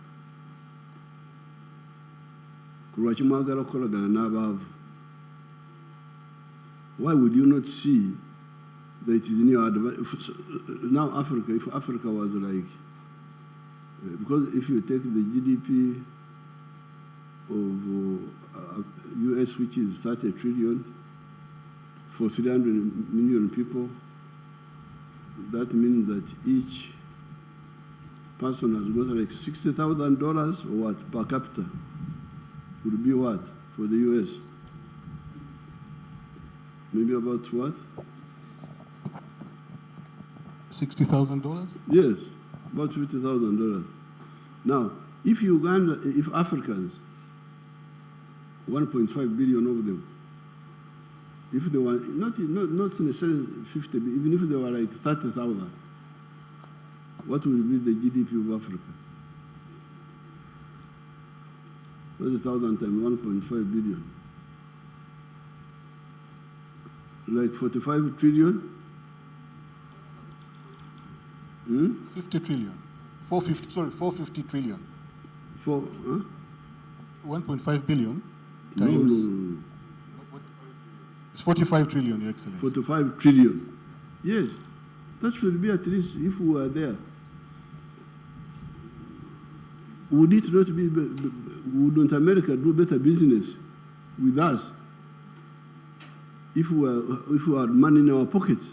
Why would you not see that it is in your advantage? Now Africa, if Africa was like, because if you take the GDP of US, which is 30 trillion, for 300 million people, that means that each person has got like $60,000 or what per capita? Would be what for the US? Maybe about what? $60,000? Yes, about $50,000. Now, if Uganda, if Africans, 1.5 billion of them, if they were not necessarily 50, even if they were like 30,000, what will be the GDP of Africa? 30,000 times 1.5 billion. Like 45 trillion? 50 trillion. 450 trillion. 1.5 billion times. No. It's 45 trillion, Your Excellency. 45 trillion. Yes. That should be at least if we were there. Would it not be, wouldn't America do better business with us if we had money in our pockets?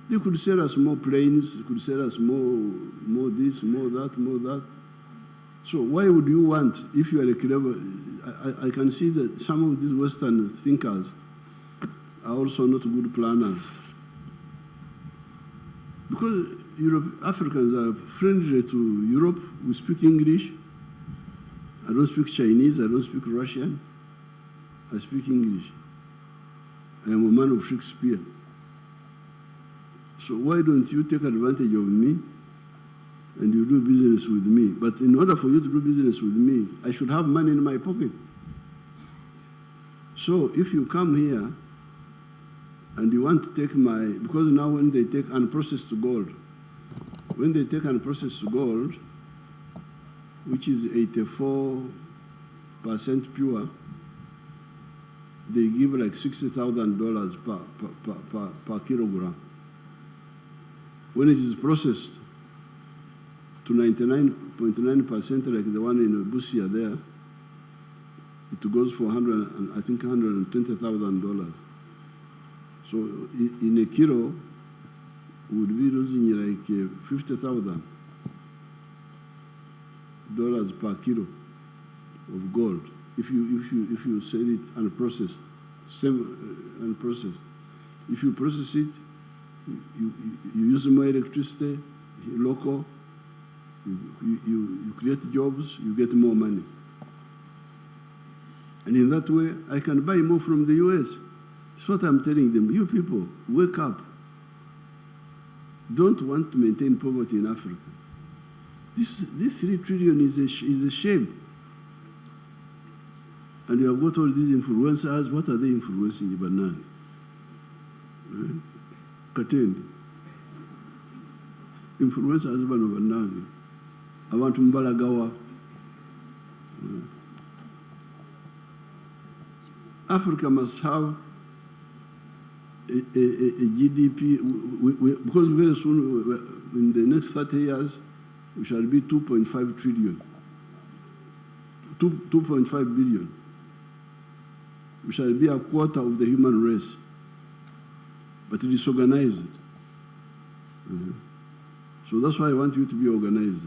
They could sell us more planes, they could sell us more this, more that, more that. So why would you want, if you are a clever, I can see that some of these Western thinkers are also not good planners. Because Africans are friendly to Europe. We speak English. I don't speak Chinese. I don't speak Russian. I speak English. I am a man of Shakespeare. So why don't you take advantage of me and you do business with me? But in order for you to do business with me, I should have money in my pocket. So if you come here and you want to take my, because now when they take unprocessed gold, when they take unprocessed gold, which is 84% pure, they give like $60,000 per kilogram. When it is processed to 99.9%, like the one in Busia there, it goes for $120,000. So in a kilo, would be losing like $50,000 per kilo of gold if you sell it unprocessed, unprocessed. If you process it, you use more electricity, local. You create jobs, you get more money. And in that way, I can buy more from the US. That's what I'm telling them. You people, wake up. Don't want to maintain poverty in Africa. This 3 trillion is a shame. And you have got all these influencers. What are they influencing the banana? Kateni. Influencers banana. Abantu mbalagawa. Africa must have a GDP, because very soon, in the next 30 years, we shall be 2.5 trillion, 2.5 billion. We shall be a quarter of the human race, but disorganized. So that's why I want you to be organized.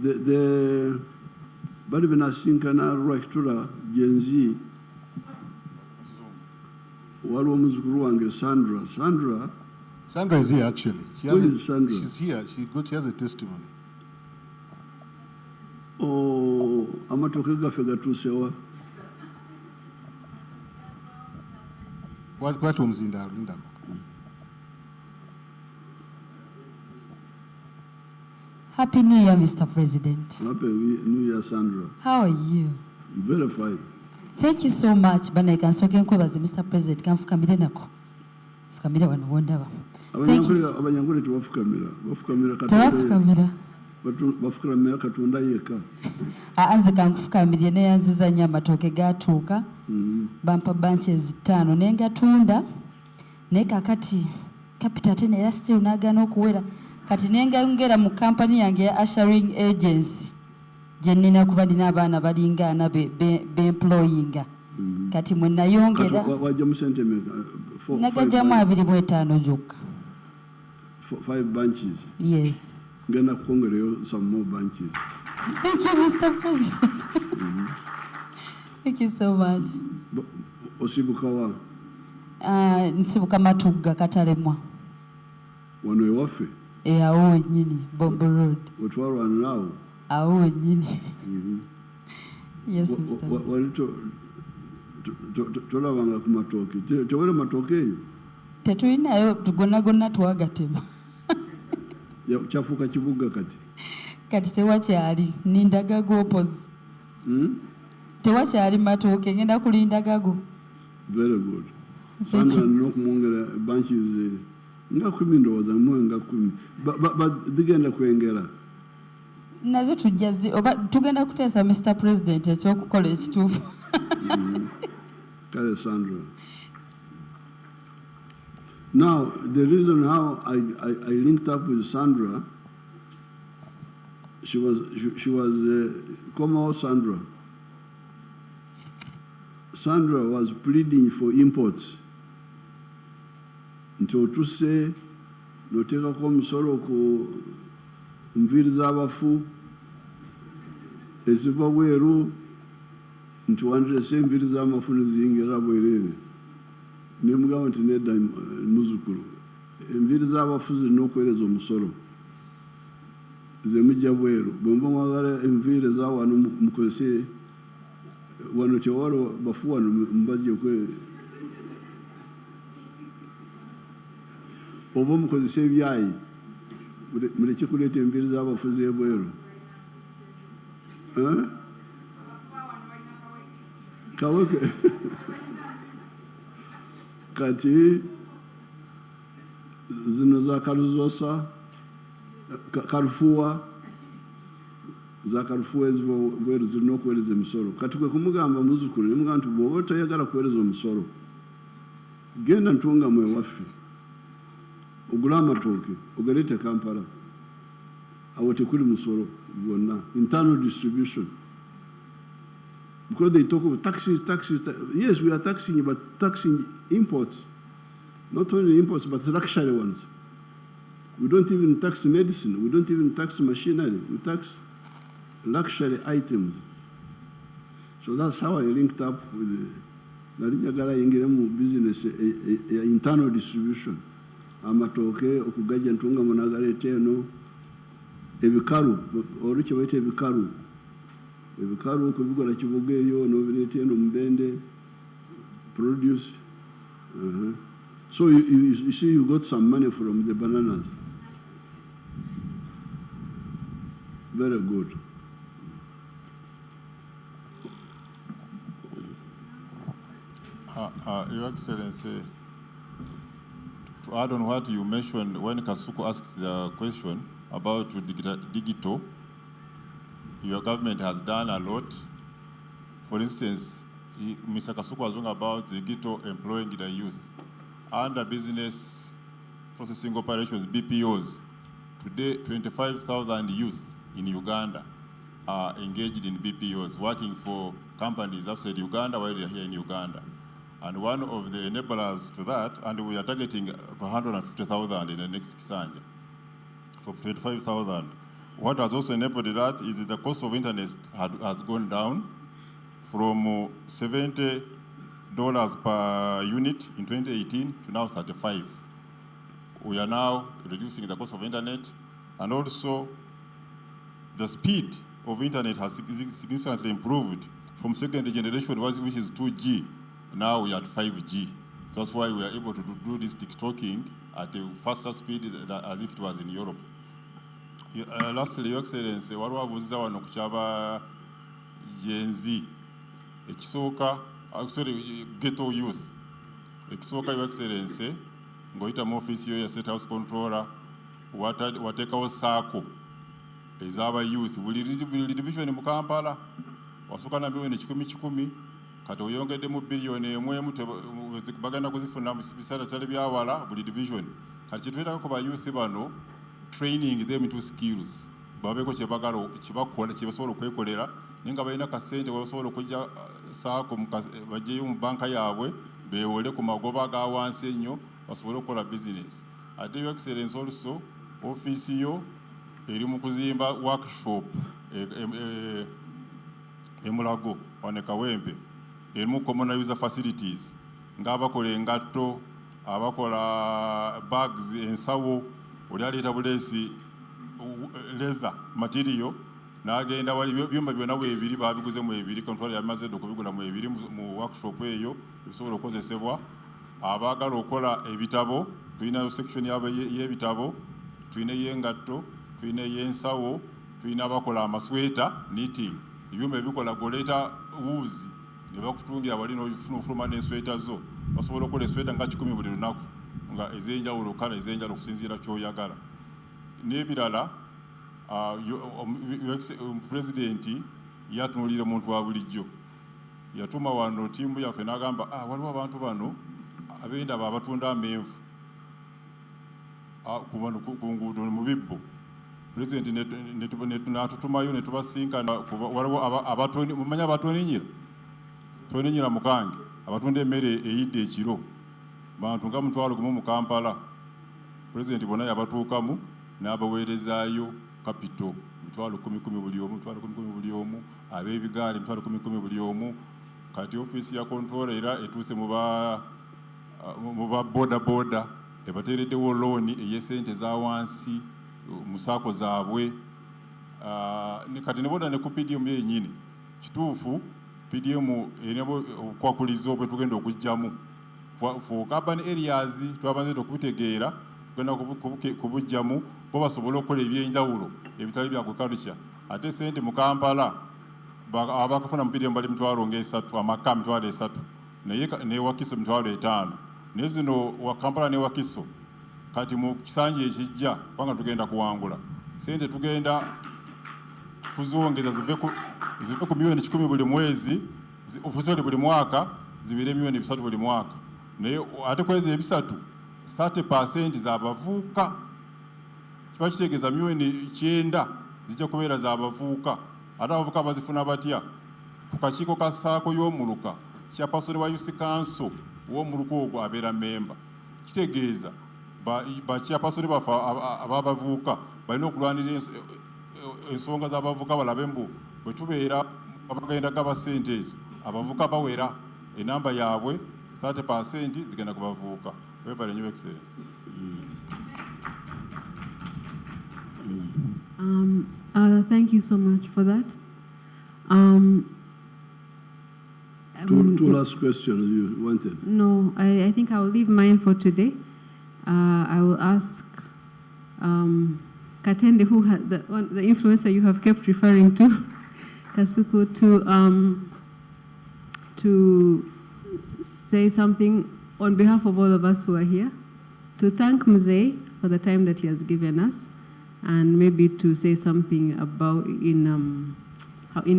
The bali benasinkana lwakitula Gen Z waliwo muzukulu wange Sandra is here actually. Where is Sandra? She's here. She has a testimony. Oh, amatoke gaffe gatuusewa. Kwati omuzinda alindako. Happy New Year, Mr. President. Happy New Year, Sandra. How are you? Very fine. Thank you so much. Bana ikansoke nkwebaze Mr. President kanfukamire nako. Fukamire wano wondaba. Abanyangule tebafukamira. Bafukamira Katonda yekka. Anze kankufukamirye ne yanziza nnyo amatooke gatuuka. Bampa bunches 5 naye ngatunda naye kakati capital ate era still n'agaana okuwera kati naye ngera mu company yange ya ushering agency gye nnina kuba nina abaana balingana beemployinga kati mwe nayongera wajjamu sente meka? nagajjamu 25 gyokka. 5 bunches. Yes. Ngenda kukongereyo some more bunches. Thank you, Mr. President. Thank you so much. Osibuka wa? Nsibuka Matugga Katalemwa. Wano ewaffe? Awo nnyini, Bombo Road. Wetwalwanirawo? Awo nnyini. Yes, Mr. Wali tolabanga ku matooke? Tewere matooke eyo? Tetulinayo, gonna twagatema. Kyafuuka kibuga kati? Kati tewakyali, Nindagago opposite. Tewakyali matooke, ngenda kulindagago. Very good. Sandra nina okumwongera bunches nga 10 ndowooza mwe nga 10 zigenda kwengera. Nazo oba tugenda kuteesa Mr. President ekyokukola ekituufu. Kale Sandra. Now, the reason how I linked up with Sandra, she was Como Sandra. Sandra was pleading for imports. Until to say, no take a omusolo ku nviiri z'abafu eziva bweru nti wandirese enviiri z'amafu neziyingira bwereere. Nemugamba nti nedda muzzukulu, enviiri z'abafu zirina okuweereza omusolo, zemujja bweru. Bwe muba mwagala enviiri eza wano mukozese wano tewali bafu wano mubajje oba mukozesa ebyayi muleke kuleeta enviiri z'abafu z'ebweru. Kaweke kati zino za kaluzosa karufuwa za karufuwa eziva bweru zirina okuweereza emisolo. Kati kwe kumugamba muzzukulu nemugamba nti bw'oba toyagala kuweereza omusolo genda ntungamu ewaffe ogula amatooke ogaleete Kampala, awo tekuli musolo gwonna. Internal distribution, because they talk about taxes. Yes, we are taxing, but taxing imports, not only imports but luxury ones. We don't even tax medicine, we don't even tax machinery, we tax luxury items. So that's how I linked up with Narinjagala yingiremu business internal distribution. Amatooke okugajja ntunga munagaleeta eno ebikalu olukye bayita ebikalu okubikola kibuga eyo n'obireeta eno Mubende produce. So you see you got some money from the bananas. Very good. Your Excellency, to add on what you mentioned when Kasuku asked the question about digital, your government has done a lot. For instance, Mr. Kasuku was talking about digital employing the youth. Under business processing operations, BPOs, today 25,000 youth in Uganda are engaged in BPOs, working for companies outside Uganda while they are here in Uganda. And one of the enablers to that, and we are targeting 150,000 in the next Kisanja for 25,000. What has also enabled that is the cost of internet has gone down from $70 per unit in 2018 to now 35. We are now reducing the cost of internet, and also the speed of internet has significantly improved from second generation, which is 2G. Now we are at 5G. So that's why we are able to do this TikToking at a faster speed as if it was in Europe. Lastly, Your Excellency, what was the one of Gen Z? Sorry, ghetto youth. Your Excellency, ngoita mu office yo ya State House Controller, watekawo SACCO ezaba youth. Buli division mu Kampala wasuka na biwe ne 10 kati oyongeddemu billion emwemu bagenda kuzifuna mu bisata kyali byawala buli division. Kati kyetwetako ku ba youth bano, training them into skills. babeko kyebagala kyebakola kyebasobola okwekolera naye nga balina kasente webasobola okujja saako bajjeyo mu banka yaabwe beewole ku magoba ga wansi ennyo basobole okukola bizinesi. Ate Your Excellency also ofiisi yo eri mu kuzimba workshop Mulago wane Kawempe erimu common user facilities ng'abakola engatto abakola bags ensawo oli aleeta buleesi leather material n'agenda wali byuma byonna weebiri baabiguze mu ebiri kontwala yamaze okubigula mu ebiri mu workshop eyo ebisobola okukozesebwa. Abaagala okukola ebitabo tulina section y'ebitabo tulina ey'engatto tulina ey'ensawo tulina abakola amasweta knitting ebyuma ebikola goleeta wuuzi ne bakutungira wali n'ofuluma n'ensweta zo basobola okukola esweta nga 10 buli lunaku nga ez'enjawulo kala ez'enjawulo okusinziira ky'oyagala n'ebirala. Pulezidenti yatunuulira omuntu wa bulijjo yatuma wano ttiimu yaffe n'agamba waliwo abantu bano ab'endaba abatunda amenvu ku nguudo mu bibbo. Pulezidenti n'atutumayo ne tubasinkana waliwo mumanyi abatoninyira toninyira mukange abatunda emmere eyidde ekiro bantu nga 1,000 mu Kampala. Pulezidenti bonna yabatuukamu n'abaweerezaayo kapito 10,000 buli omu 10,000 buli omu ab'ebigaali 10,000 buli omu. Kati ofiisi ya controller era etuuse mu ba boda ebateereddewo looni ey'essente za wansi mu saako zaabwe. Kati ne boda ne ku PDM yennyini kituufu PDM erina okwakuliza bwe tugenda okujjamu for urban areas twabazze okubitegeera tugenda kubujjamu bo basobole okukola ebyenjawulo ebitali bya agriculture. Ate sente mu Kampala abakafuna mu PDM bali 3,000 amaka 3,000 naye ne Wakiso 5,000 naye zino wa Kampala ne Wakiso kati mu kisanja ekijja kubanga tugenda kuwangula sente tugenda kuzongeza zive ku milioni 10 buli mwezi ofusole buli mwaka zibire milioni 3 buli mwaka. Naye ate kwezi ebisatu 30% z'abavuuka kiba kitegeeza milioni 9 zijja kubeera z'abavuuka. Ate abavuuka bazifuna batya? Ku kakiiko ka saako y'omuluka chairperson wa Youth Council w'omuluka ogwo abeera memba. Kitegeeza ba chairperson baffe ababavuuka balina okulwanira ensonga z'abavuuka balabe mbu bwe tubeera abagenda gaba ssente ezo abavuuka bawera enamba yaabwe 30% zigenda kubavuuka. Webale Your Excellency. Thank you so much for that. Two last questions you wanted. No, I think I will leave mine for today. I will ask Katende, who had the influencer you have kept referring to, Kasuku, to say something on behalf of all of us who are here, to thank Mzee for the time that he has given us, and maybe to say something about in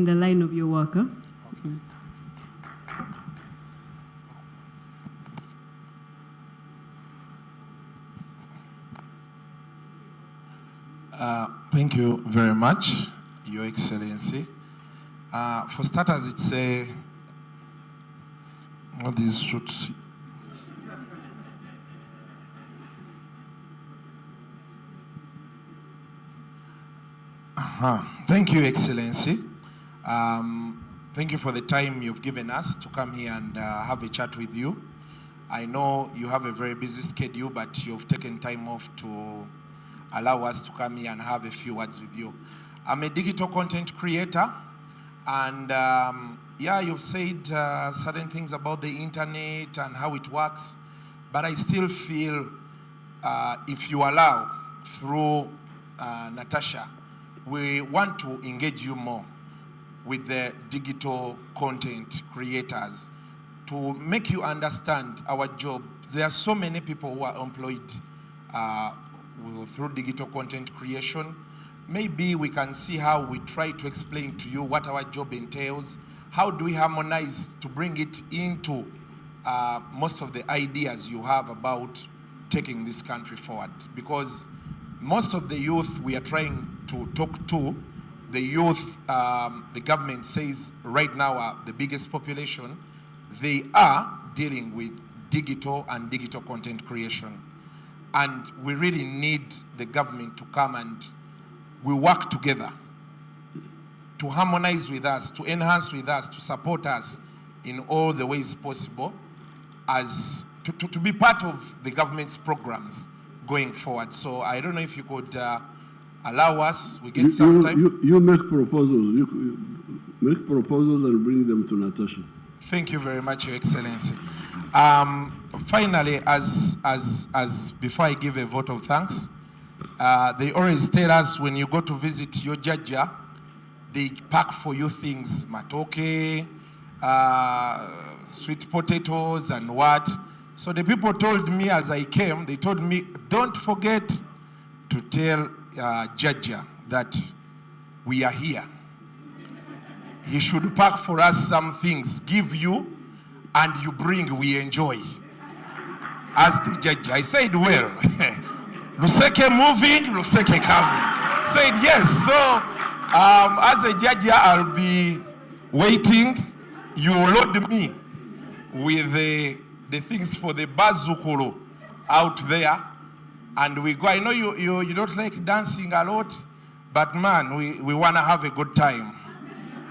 the line of your work. Huh? Thank you very much, Your Excellency. For starters, it's what these shoots. Thank you, Excellency. Thank you for the time you've given us to come here and have a chat with you. I know you have a very busy schedule, but you've taken time off to allow us to come here and have a few words with you. I'm a digital content creator, and yeah, you've said certain things about the internet and how it works, but I still feel if you allow, through Natasha, we want to engage you more with the digital content creators to make you understand our job. There are so many people who are employed through digital content creation. Maybe we can see how we try to explain to you what our job entails. How do we harmonize to bring it into most of the ideas you have about taking this country forward? Because most of the youth we are trying to talk to, the youth, the government says right now are the biggest population. They are dealing with digital and digital content creation. And we really need the government to come and we work together to harmonize with us, to enhance with us, to support us in all the ways possible as to be part of the government's programs going forward. So I don't know if you could allow us, we get some time. You make proposals. You make proposals and bring them to Natasha. Thank you very much, Your Excellency. Finally, as before I give a vote of thanks, they always tell us when you go to visit your Jajja, they pack for you things, matoke, sweet potatoes and what. So the people told me as I came, they told me, don't forget to tell Jajja that we are here. He should pack for us some things, give you, and you bring, we enjoy. As the Jajja, I said, well, Luseke moving, Luseke coming. Said yes, so as a Jajja, I'll be waiting. You load me with the things for the bazukulu out there, and we go. I know you don't like dancing a lot, but man, we want to have a good time.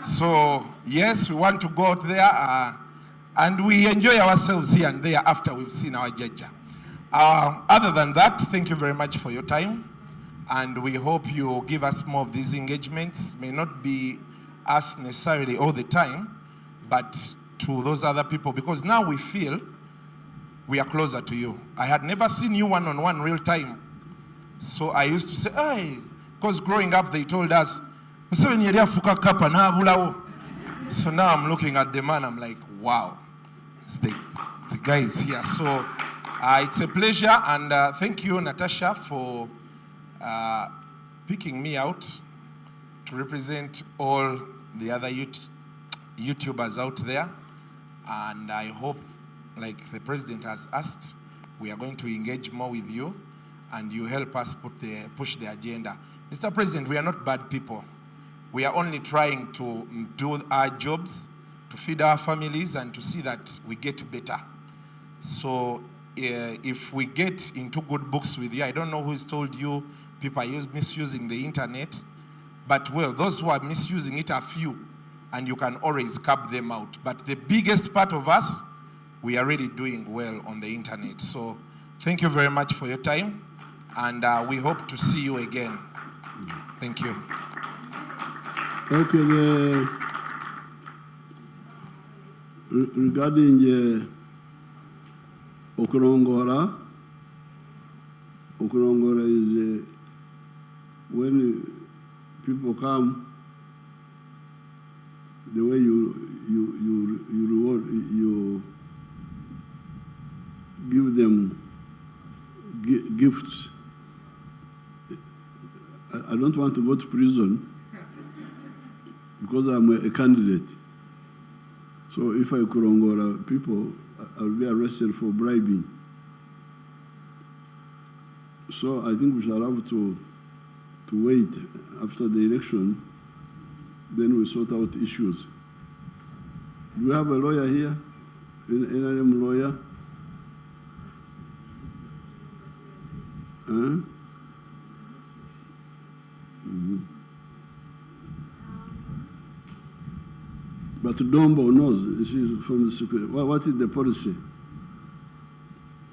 So yes, we want to go out there and we enjoy ourselves here and there after we've seen our Jajja. Other than that, thank you very much for your time, and we hope you give us more of these engagements. May not be us necessarily all the time, but to those other people, because now we feel we are closer to you. I had never seen you one-on-one real time. So I used to say, hey, because growing up they told us, Museveni yaliafuka kapa na abulawo. So now I'm looking at the man, I'm like, wow, the guy is here. So it's a pleasure, and thank you, Natasha, for picking me out to represent all the other YouTubers out there. And I hope, like the president has asked, we are going to engage more with you, and you help us push the agenda. Mr. President, we are not bad people. We are only trying to do our jobs, to feed our families, and to see that we get better. So if we get into good books with you, I don't know who's told you people are misusing the internet, but well, those who are misusing it are few, and you can always curb them out. But the biggest part of us, we are really doing well on the internet. So thank you very much for your time, and we hope to see you again. Thank you. Okay, regarding Okurongora is when people come, the way you reward, you give them gifts. I don't want to go to prison because I'm a candidate. So if I Kurongora people, I'll be arrested for bribing. So I think we shall have to wait after the election, then we sort out issues. Do we have a lawyer here? An NRM lawyer? Huh? Mm-hmm. But Dombo knows, she's from the security. What is the policy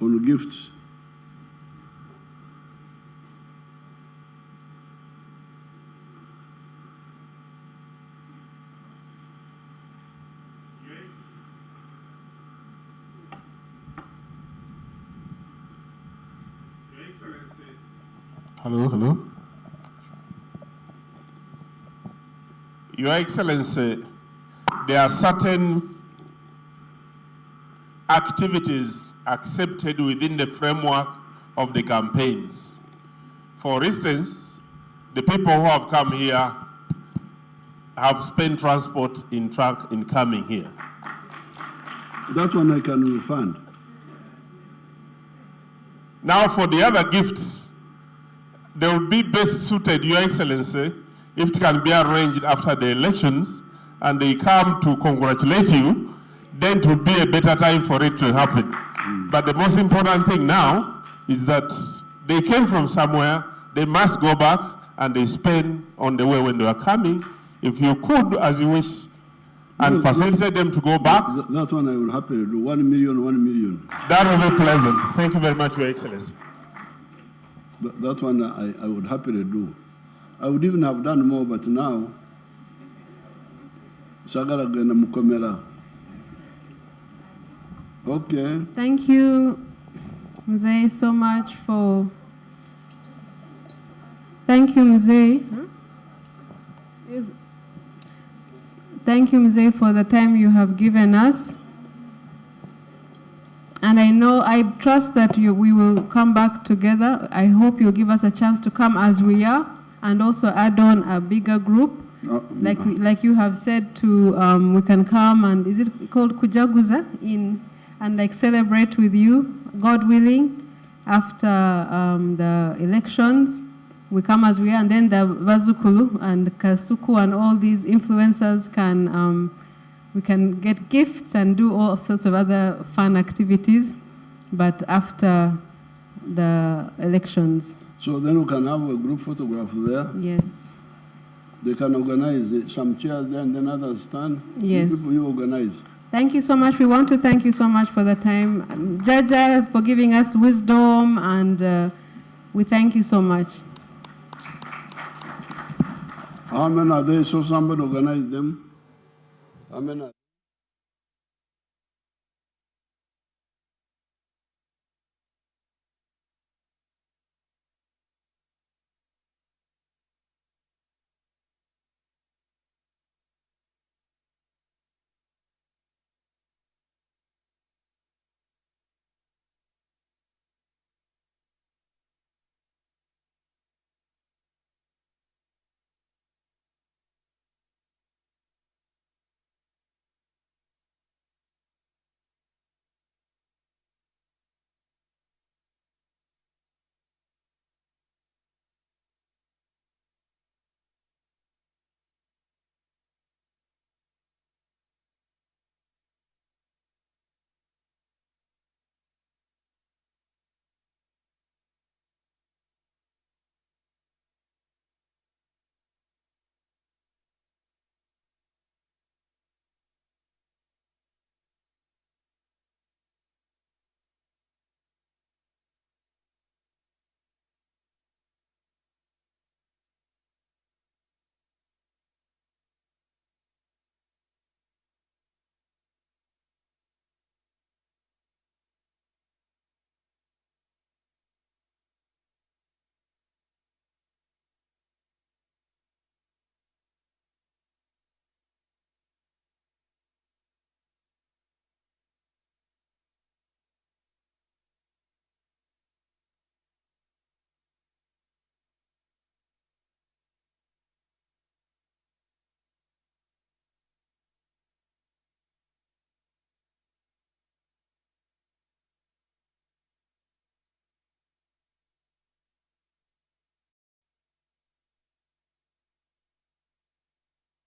on gifts? Hello. Your Excellency, there are certain activities accepted within the framework of the campaigns. For instance, the people who have come here have spent transport in truck in coming here. That one I can refund. Now for the other gifts, they will be best suited, Your Excellency, if it can be arranged after the elections and they come to congratulate you, then it would be a better time for it to happen. But the most important thing now is that they came from somewhere, they must go back and they spend on the way when they are coming. If you could, as you wish, and facilitate them to go back. That one I will happily do. 1 million, 1 million. That will be pleasant. Thank you very much, Your Excellency. That one I would happily do. I would even have done more, but now, Sagara Gana Mukomera. Okay. Thank you, Mzee, so much for. Thank you, Mzee. Yes. Thank you, Mzee, for the time you have given us. And I trust that we will come back together. I hope you'll give us a chance to come as we are and also add on a bigger group. Like you have said, we can come and, is it called Kujaguza? And like celebrate with you, God willing, after the elections. We come as we are, and then the Vazukulu and Kasuku and all these influencers can, we can get gifts and do all sorts of other fun activities, but after the elections. So then we can have a group photograph there? Yes. They can organize it. Some chairs there and then others stand? Yes. People you organize. Thank you so much. We want to thank you so much for the time. Jajja, for giving us wisdom, and we thank you so much. How many are they? So somebody organize them? How many?